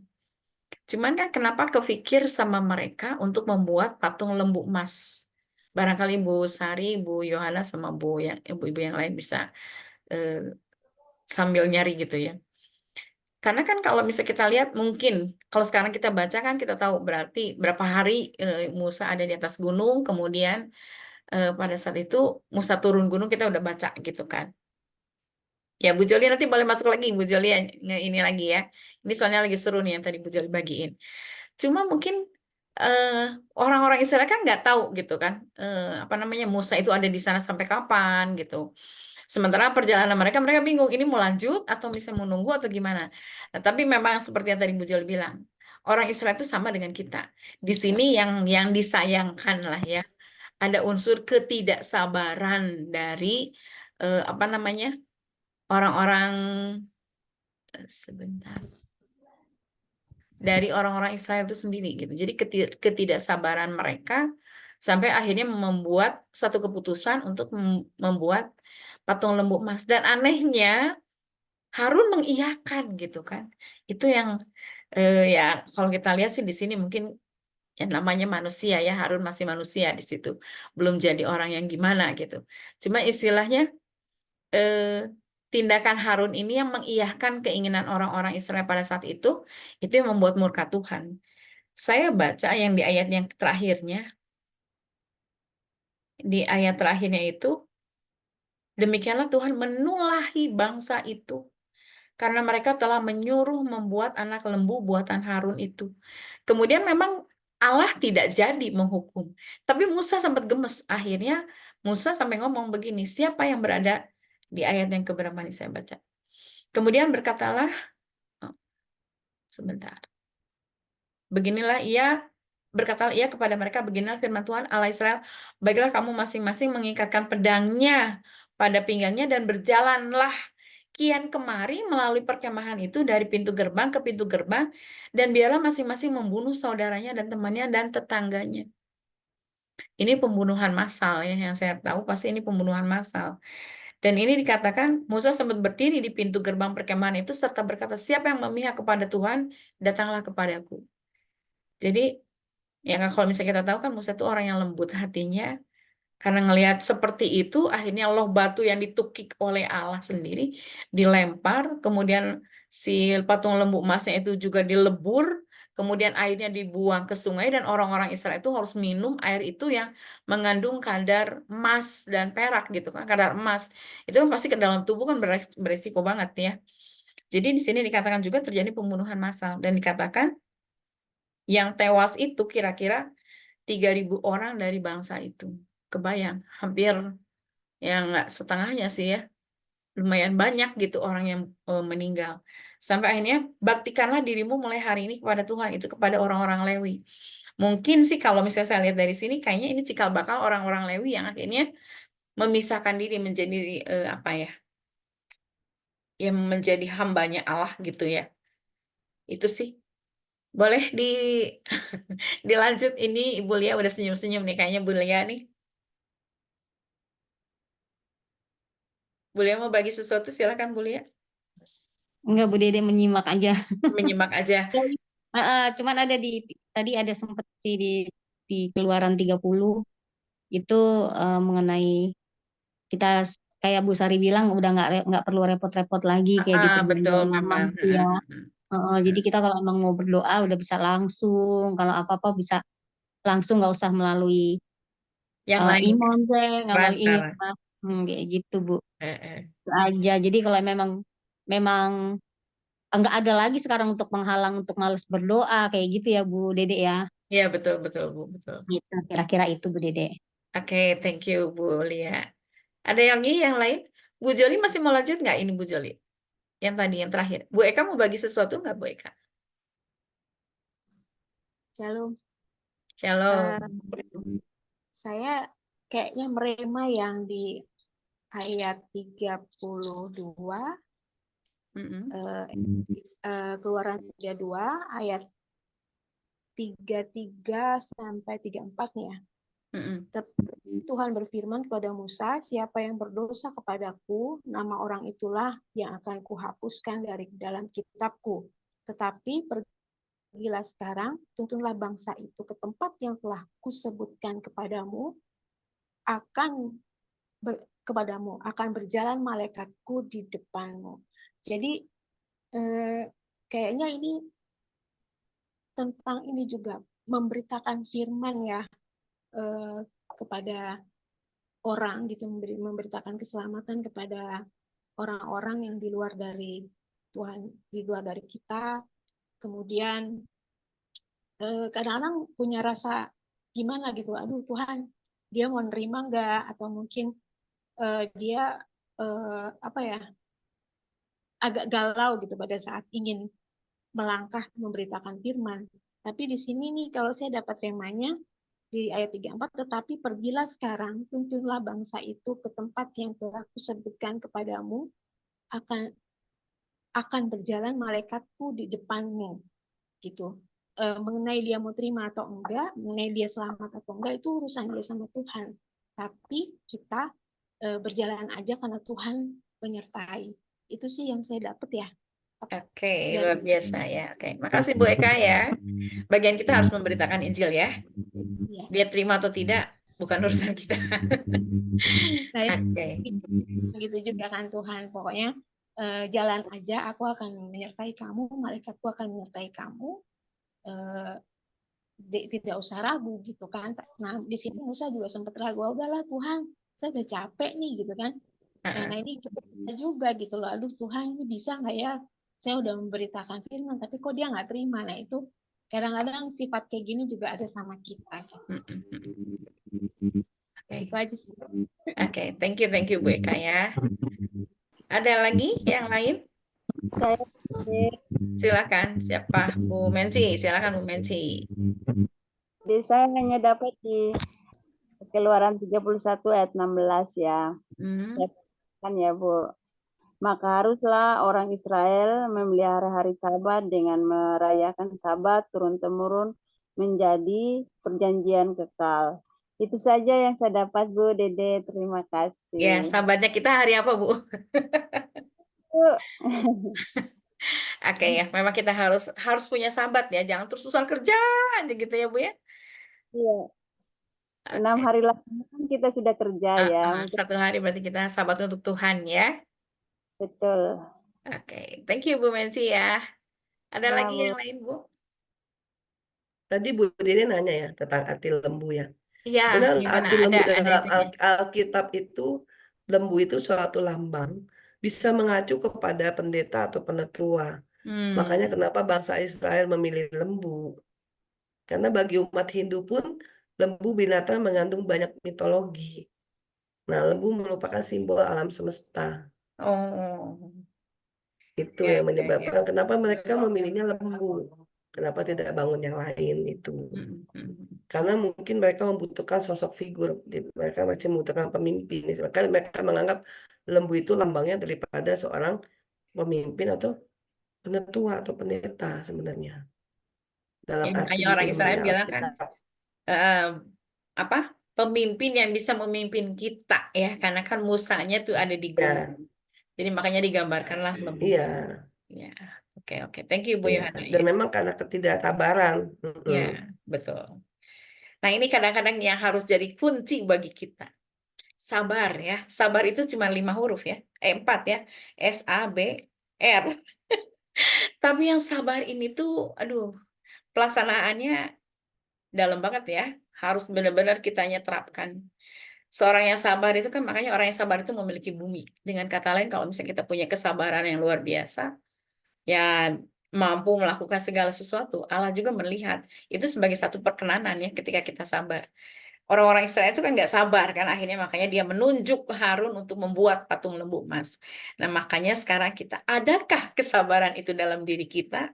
Cuman kan kenapa kepikir sama mereka untuk membuat patung lembu emas? Barangkali Bu Sari, Bu Yohana sama ibu-ibu yang lain bisa eh, sambil nyari gitu ya. Karena kan kalau misalnya kita lihat mungkin kalau sekarang kita baca kan kita tahu berarti berapa hari Musa ada di atas gunung, kemudian pada saat itu Musa turun gunung kita udah baca gitu kan. Ya Bu Joli nanti boleh masuk lagi Bu Joli ini lagi ya. Ini soalnya lagi seru nih yang tadi Bu Joli bagiin. Cuma mungkin orang-orang Israel kan nggak tahu gitu kan, apa namanya Musa itu ada di sana sampai kapan gitu. Sementara perjalanan mereka bingung ini mau lanjut atau bisa menunggu atau gimana. Nah, tapi memang seperti yang tadi Bu Jol bilang, orang Israel itu sama dengan kita. Di sini yang disayangkan lah ya, ada unsur ketidaksabaran dari apa namanya orang-orang sebentar dari orang-orang Israel itu sendiri gitu. Jadi ketidaksabaran mereka sampai akhirnya membuat satu keputusan untuk membuat patung lembu emas. Dan anehnya Harun mengiyakan gitu kan. Itu yang ya kalau kita lihat sih di sini mungkin yang namanya manusia ya, Harun masih manusia di situ. Belum jadi orang yang gimana gitu. Cuma istilahnya tindakan Harun ini yang mengiyahkan keinginan orang-orang Israel pada saat itu yang membuat murka Tuhan. Saya baca yang di ayat yang terakhirnya, di ayat terakhirnya itu, demikianlah Tuhan menulahi bangsa itu karena mereka telah menyuruh membuat anak lembu buatan Harun itu. Kemudian memang Allah tidak jadi menghukum. Tapi Musa sempat gemes. Akhirnya Musa sampai ngomong begini, siapa yang berada di ayat yang keberapa nih saya baca. Kemudian berkatalah, oh, sebentar. Berkatalah ia kepada mereka, beginilah firman Tuhan Allah Israel, baiklah kamu masing-masing mengikatkan pedangnya pada pinggangnya dan berjalanlah kian kemari melalui perkemahan itu dari pintu gerbang ke pintu gerbang, dan biarlah masing-masing membunuh saudaranya dan temannya dan tetangganya. Ini pembunuhan massal ya, yang saya tahu pasti ini pembunuhan massal. Dan ini dikatakan Musa sempat berdiri di pintu gerbang perkemahan itu serta berkata, siapa yang memihak kepada Tuhan, datanglah kepadaku. Jadi ya kalau misalnya kita tahu kan Musa itu orang yang lembut hatinya, karena ngelihat seperti itu, akhirnya loh batu yang ditukik oleh Allah sendiri dilempar, kemudian si patung lembu emasnya itu juga dilebur, kemudian airnya dibuang ke sungai, dan orang-orang Israel itu harus minum air itu yang mengandung kadar emas dan perak gitu kan, kadar emas. Itu kan pasti ke dalam tubuh kan beresiko banget ya. Jadi di sini dikatakan juga terjadi pembunuhan massal, dan dikatakan yang tewas itu kira-kira 3.000 orang dari bangsa itu. Kebayang, hampir yang nggak setengahnya sih ya. Lumayan banyak gitu orang yang meninggal. Sampai akhirnya baktikanlah dirimu mulai hari ini kepada Tuhan, itu kepada orang-orang Lewi. Mungkin sih kalau misalnya saya lihat dari sini kayaknya ini cikal bakal orang-orang Lewi yang akhirnya memisahkan diri menjadi apa ya? Yang menjadi hambanya Allah gitu ya. Itu sih. Boleh dilanjut, ini Ibu Lia udah senyum-senyum nih kayaknya Bu Lia nih. Bu Lia mau bagi sesuatu silakan Bu Lia. Enggak, Bu Dede menyimak aja. Menyimak aja. Cuman ada tadi ada sempat sih di Keluaran 30 itu mengenai kita kayak Bu Sari bilang udah nggak perlu repot-repot lagi kayak gitu Betul jalan-jalan memang. ya. Jadi kita kalau emang mau berdoa udah bisa langsung, kalau apa-apa bisa langsung, nggak usah melalui Yang lain imam deh, nggak melalui perantara. kayak gitu Bu. Eh. Itu aja. Jadi kalau memang nggak ada lagi sekarang untuk menghalang untuk males berdoa kayak gitu ya Bu Dede ya. Iya betul betul Bu, betul. Gitu, kira-kira itu Bu Dede. Oke, thank you Bu Lia. Ada yang lain? Bu Joli masih mau lanjut nggak ini Bu Joli? Yang tadi yang terakhir. Bu Eka mau bagi sesuatu nggak Bu Eka? Shalom. Shalom. Saya kayaknya merema yang di ayat 32, Keluaran 32 ayat 33 sampai 34 nih ya. Tuhan berfirman kepada Musa, siapa yang berdosa kepadaku, nama orang itulah yang akan kuhapuskan dari dalam kitabku. Tetapi pergilah sekarang, tuntunlah bangsa itu ke tempat yang telah kusebutkan kepadamu, akan berjalan malaikatku di depanmu. Jadi kayaknya ini tentang ini juga, memberitakan firman ya kepada orang gitu, memberitakan keselamatan kepada orang-orang yang di luar dari Tuhan, di luar dari kita. Kemudian kadang-kadang punya rasa gimana gitu, aduh Tuhan, dia mau nerima nggak, atau mungkin dia agak galau gitu pada saat ingin melangkah memberitakan firman. Tapi di sini nih kalau saya dapat temanya di ayat 34, tetapi pergilah sekarang, tuntunlah bangsa itu ke tempat yang telah kusebutkan kepadamu, akan berjalan malaikatku di depanmu, gitu. Mengenai dia mau terima atau enggak, mengenai dia selamat atau enggak, itu urusan dia sama Tuhan. Tapi kita berjalan aja karena Tuhan menyertai. Itu sih yang saya dapat ya. Oke, luar biasa ya. Oke, makasih Bu Eka ya. Bagian kita harus memberitakan Injil ya. Dia terima atau tidak bukan urusan kita. Oke. Gitu juga kan Tuhan. Pokoknya jalan aja, aku akan menyertai kamu, malaikatku akan menyertai kamu. Tidak usah ragu gitu kan. Nah di sini Musa juga sempat ragu, udahlah Tuhan, saya udah capek nih gitu kan. Nah ini juga gitu loh, aduh Tuhan ini bisa nggak ya, saya udah memberitakan firman tapi kok dia nggak terima. Nah itu kadang-kadang sifat kayak gini juga ada sama kita. Itu aja sih. Oke, thank you Bu Eka ya. Ada lagi yang lain? Silakan, siapa? Bu Mensi, silakan Bu Mensi. Jadi saya hanya dapat di Keluaran 31 ayat 16 ya. Kan ya Bu. Maka haruslah orang Israel memelihara hari Sabat dengan merayakan Sabat turun-temurun menjadi perjanjian kekal. Itu saja yang saya dapat Bu Dede, terima kasih. Ya, Sabatnya kita hari apa Bu? Oke ya, memang kita harus punya Sabat ya, jangan terus-terusan kerja aja gitu ya Bu ya. Iya. 6 hari lagi kan kita sudah kerja ya. Satu hari berarti kita Sabat untuk Tuhan ya. Betul. Oke, thank you Bu Mensi ya. Ada lagi yang lain Bu? Tadi Bu Dede nanya ya tentang arti lembu ya. Iya, Sebenarnya gimana? arti lembu Ada dalam itunya. Alkitab itu, lembu itu suatu lambang, bisa mengacu kepada pendeta atau penetua. Makanya kenapa bangsa Israel memilih lembu. Karena bagi umat Hindu pun, lembu binatang mengandung banyak mitologi. Nah, lembu merupakan simbol alam semesta. Oh. Itu yang menyebabkan kenapa mereka memilihnya lembu. Kenapa tidak bangun yang lain itu. Karena mungkin mereka membutuhkan sosok figur. Mereka masih membutuhkan pemimpin. Maka mereka menganggap lembu itu lambangnya daripada seorang pemimpin atau penetua atau pendeta sebenarnya. Dalam arti Makanya di orang firman Israel bilang kan, Alkitab. pemimpin yang bisa memimpin kita ya, karena kan Musanya tuh ada di gunung. Jadi makanya digambarkanlah lembu. Iya. Ya, oke. Thank you Bu Yohana. Dan memang karena ketidaksabaran. Ya, betul. Nah ini kadang-kadang yang harus jadi kunci bagi kita. Sabar ya. Sabar itu cuma 5 huruf ya. 4 ya. S-A-B-R. Tapi yang sabar ini tuh, aduh, pelaksanaannya dalam banget ya. Harus benar-benar kitanya terapkan. Seorang yang sabar itu kan makanya orang yang sabar itu memiliki bumi. Dengan kata lain, kalau misalnya kita punya kesabaran yang luar biasa, ya mampu melakukan segala sesuatu, Allah juga melihat. Itu sebagai satu perkenanan ya ketika kita sabar. Orang-orang Israel itu kan nggak sabar kan, akhirnya makanya dia menunjuk Harun untuk membuat patung lembu emas. Nah makanya sekarang kita, adakah kesabaran itu dalam diri kita?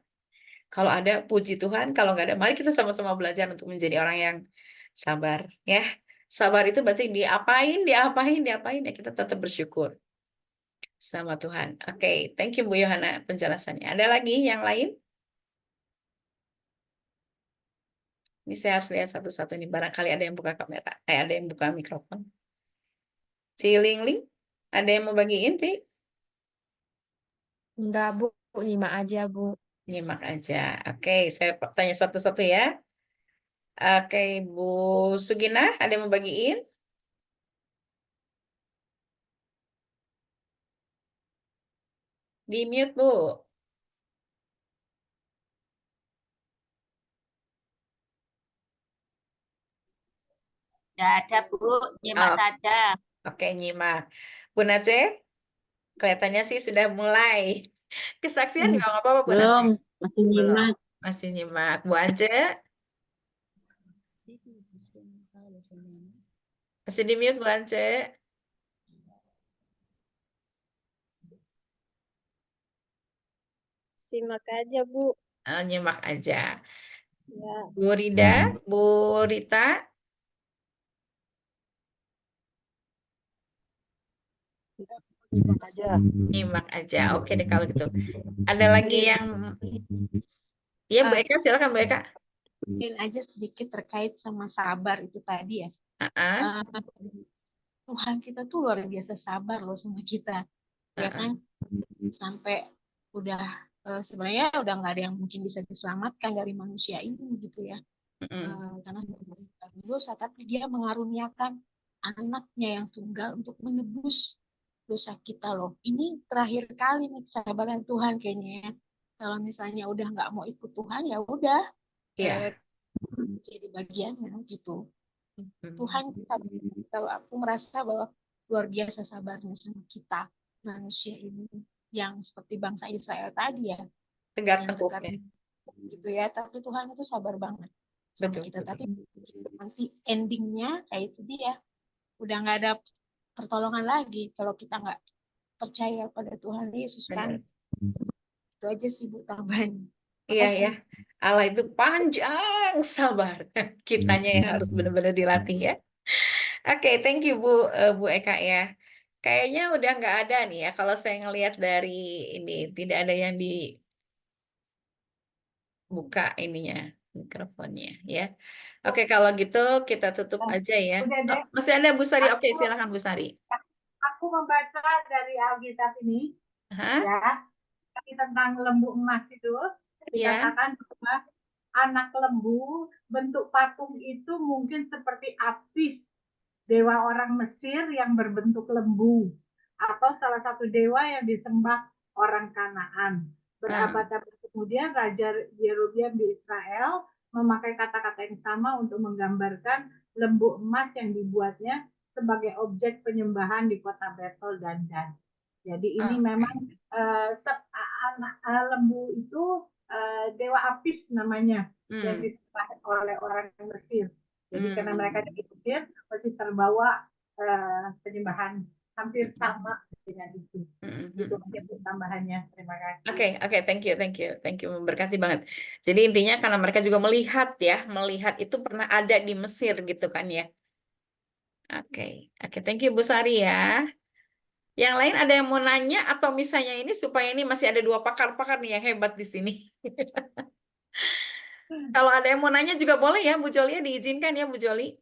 Kalau ada, puji Tuhan. Kalau nggak ada, mari kita sama-sama belajar untuk menjadi orang yang sabar. Ya, sabar itu berarti diapain, diapain, diapain, ya kita tetap bersyukur sama Tuhan. Oke, thank you Bu Yohana penjelasannya. Ada lagi yang lain? Ini saya harus lihat satu-satu nih. Barangkali ada yang buka kamera. Ada yang buka mikrofon. Ling, ada yang mau bagiin sih? Enggak, Bu. Nyimak aja, Bu. Nyimak aja. Oke, saya tanya satu-satu ya. Oke, Bu Sugina, ada yang mau bagiin? Di mute, Bu. Tidak ada, Bu. Nyimak Oh, saja. oke, nyimak. Bu Nace, kelihatannya sih sudah mulai. Kesaksian juga nggak apa-apa, Bu Nace. Belum, masih Belum. nyimak. Masih nyimak. Bu Ance, masih di mute, Bu Ance. Simak aja, Bu. Nyimak aja. Ya. Bu Rida, Bu Rita, Nyimak aja. nyimak aja. Oke deh kalau gitu. Ada lagi yang... Iya, Bu Eka, silakan Bu Eka. Mungkin aja sedikit terkait sama sabar itu tadi ya. Ah, Tuhan kita tuh luar biasa sabar loh sama kita, ya kan? Sampai udah sebenarnya udah nggak ada yang mungkin bisa diselamatkan dari manusia ini gitu ya. Karena sudah berdosa, tapi dia mengaruniakan anaknya yang tunggal untuk menebus dosa kita loh. Ini terakhir kali nih kesabaran Tuhan kayaknya ya. Kalau misalnya udah nggak mau ikut Tuhan ya udah Iya. jadi bagiannya gitu. Tuhan kalau aku merasa bahwa luar biasa sabarnya sama kita manusia ini yang seperti bangsa Israel tadi ya, Tegak yang tengkuk tegak ya. gitu ya, tapi Tuhan itu sabar banget sama Betul, kita. betul. Tapi nanti endingnya kayak itu dia, udah nggak ada pertolongan lagi kalau kita nggak percaya pada Tuhan Yesus kan. Itu aja sih Bu tambahan. Iya ya, Allah itu panjang sabar. Kitanya yang harus benar-benar dilatih ya. Oke, thank you Bu Eka ya. Kayaknya udah nggak ada nih ya. Kalau saya ngelihat dari ini tidak ada yang dibuka ininya mikrofonnya ya. Oke, kalau gitu kita tutup aja ya. Udah Oh, deh. masih ada Bu Sari. Oke, silakan Bu Sari. Aku membaca dari Alkitab ini, Hah? ya, tentang lembu emas itu, Ya. dikatakan bahwa anak lembu bentuk patung itu mungkin seperti Apis, dewa orang Mesir yang berbentuk lembu, atau salah satu dewa yang disembah orang Kanaan. Berabad-abad kemudian Raja Yerobeam di Israel memakai kata-kata yang sama untuk menggambarkan lembu emas yang dibuatnya sebagai objek penyembahan di kota Betel dan Dan. Jadi ini memang lembu itu dewa Apis namanya yang disembah oleh orang Mesir. Jadi karena mereka di Mesir masih terbawa penyembahan hampir sama dengan itu. Itu aja tambahannya. Terima kasih. Oke, thank you, memberkati banget. Jadi intinya karena mereka juga melihat ya, melihat itu pernah ada di Mesir gitu kan ya. Oke, thank you Bu Sari ya. Yang lain ada yang mau nanya atau misalnya ini supaya ini masih ada dua pakar-pakar nih yang hebat di sini. Kalau ada yang mau nanya juga boleh ya, Bu Jolia diizinkan ya Bu Joli.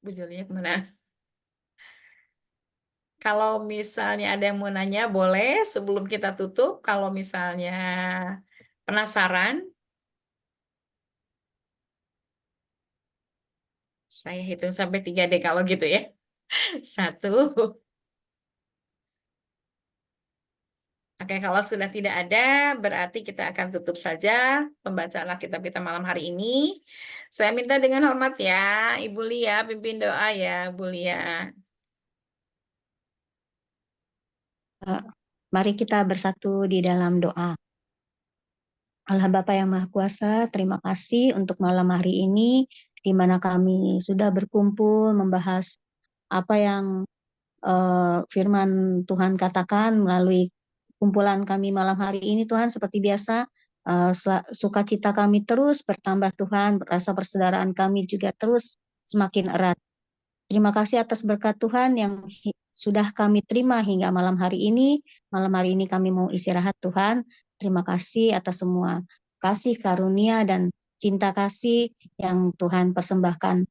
Bu Jolinya kemana? Kalau misalnya ada yang mau nanya boleh sebelum kita tutup. Kalau misalnya penasaran, saya hitung sampai 3 deh kalau gitu ya. 1, Oke, kalau sudah tidak ada, berarti kita akan tutup saja pembacaan Alkitab kita malam hari ini. Saya minta dengan hormat ya, Ibu Lia, pimpin doa ya, Bu Lia. Mari kita bersatu di dalam doa. Allah Bapa yang Maha Kuasa, terima kasih untuk malam hari ini, di mana kami sudah berkumpul membahas apa yang firman Tuhan katakan melalui kumpulan kami malam hari ini. Tuhan, seperti biasa, sukacita kami terus bertambah Tuhan, rasa persaudaraan kami juga terus semakin erat. Terima kasih atas berkat Tuhan yang sudah kami terima hingga malam hari ini. Malam hari ini kami mau istirahat Tuhan. Terima kasih atas semua kasih, karunia, dan cinta kasih yang Tuhan persembahkan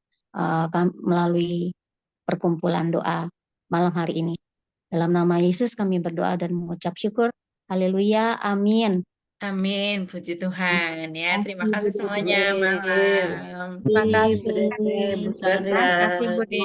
melalui perkumpulan doa malam hari ini. Dalam nama Yesus kami berdoa dan mengucap syukur. Haleluya, amin. Amin, puji Tuhan ya. Terima kasih Terima semuanya malam. kasih, Bu Dede, Bu Dadah. Sandra. Terima kasih Bu Dede.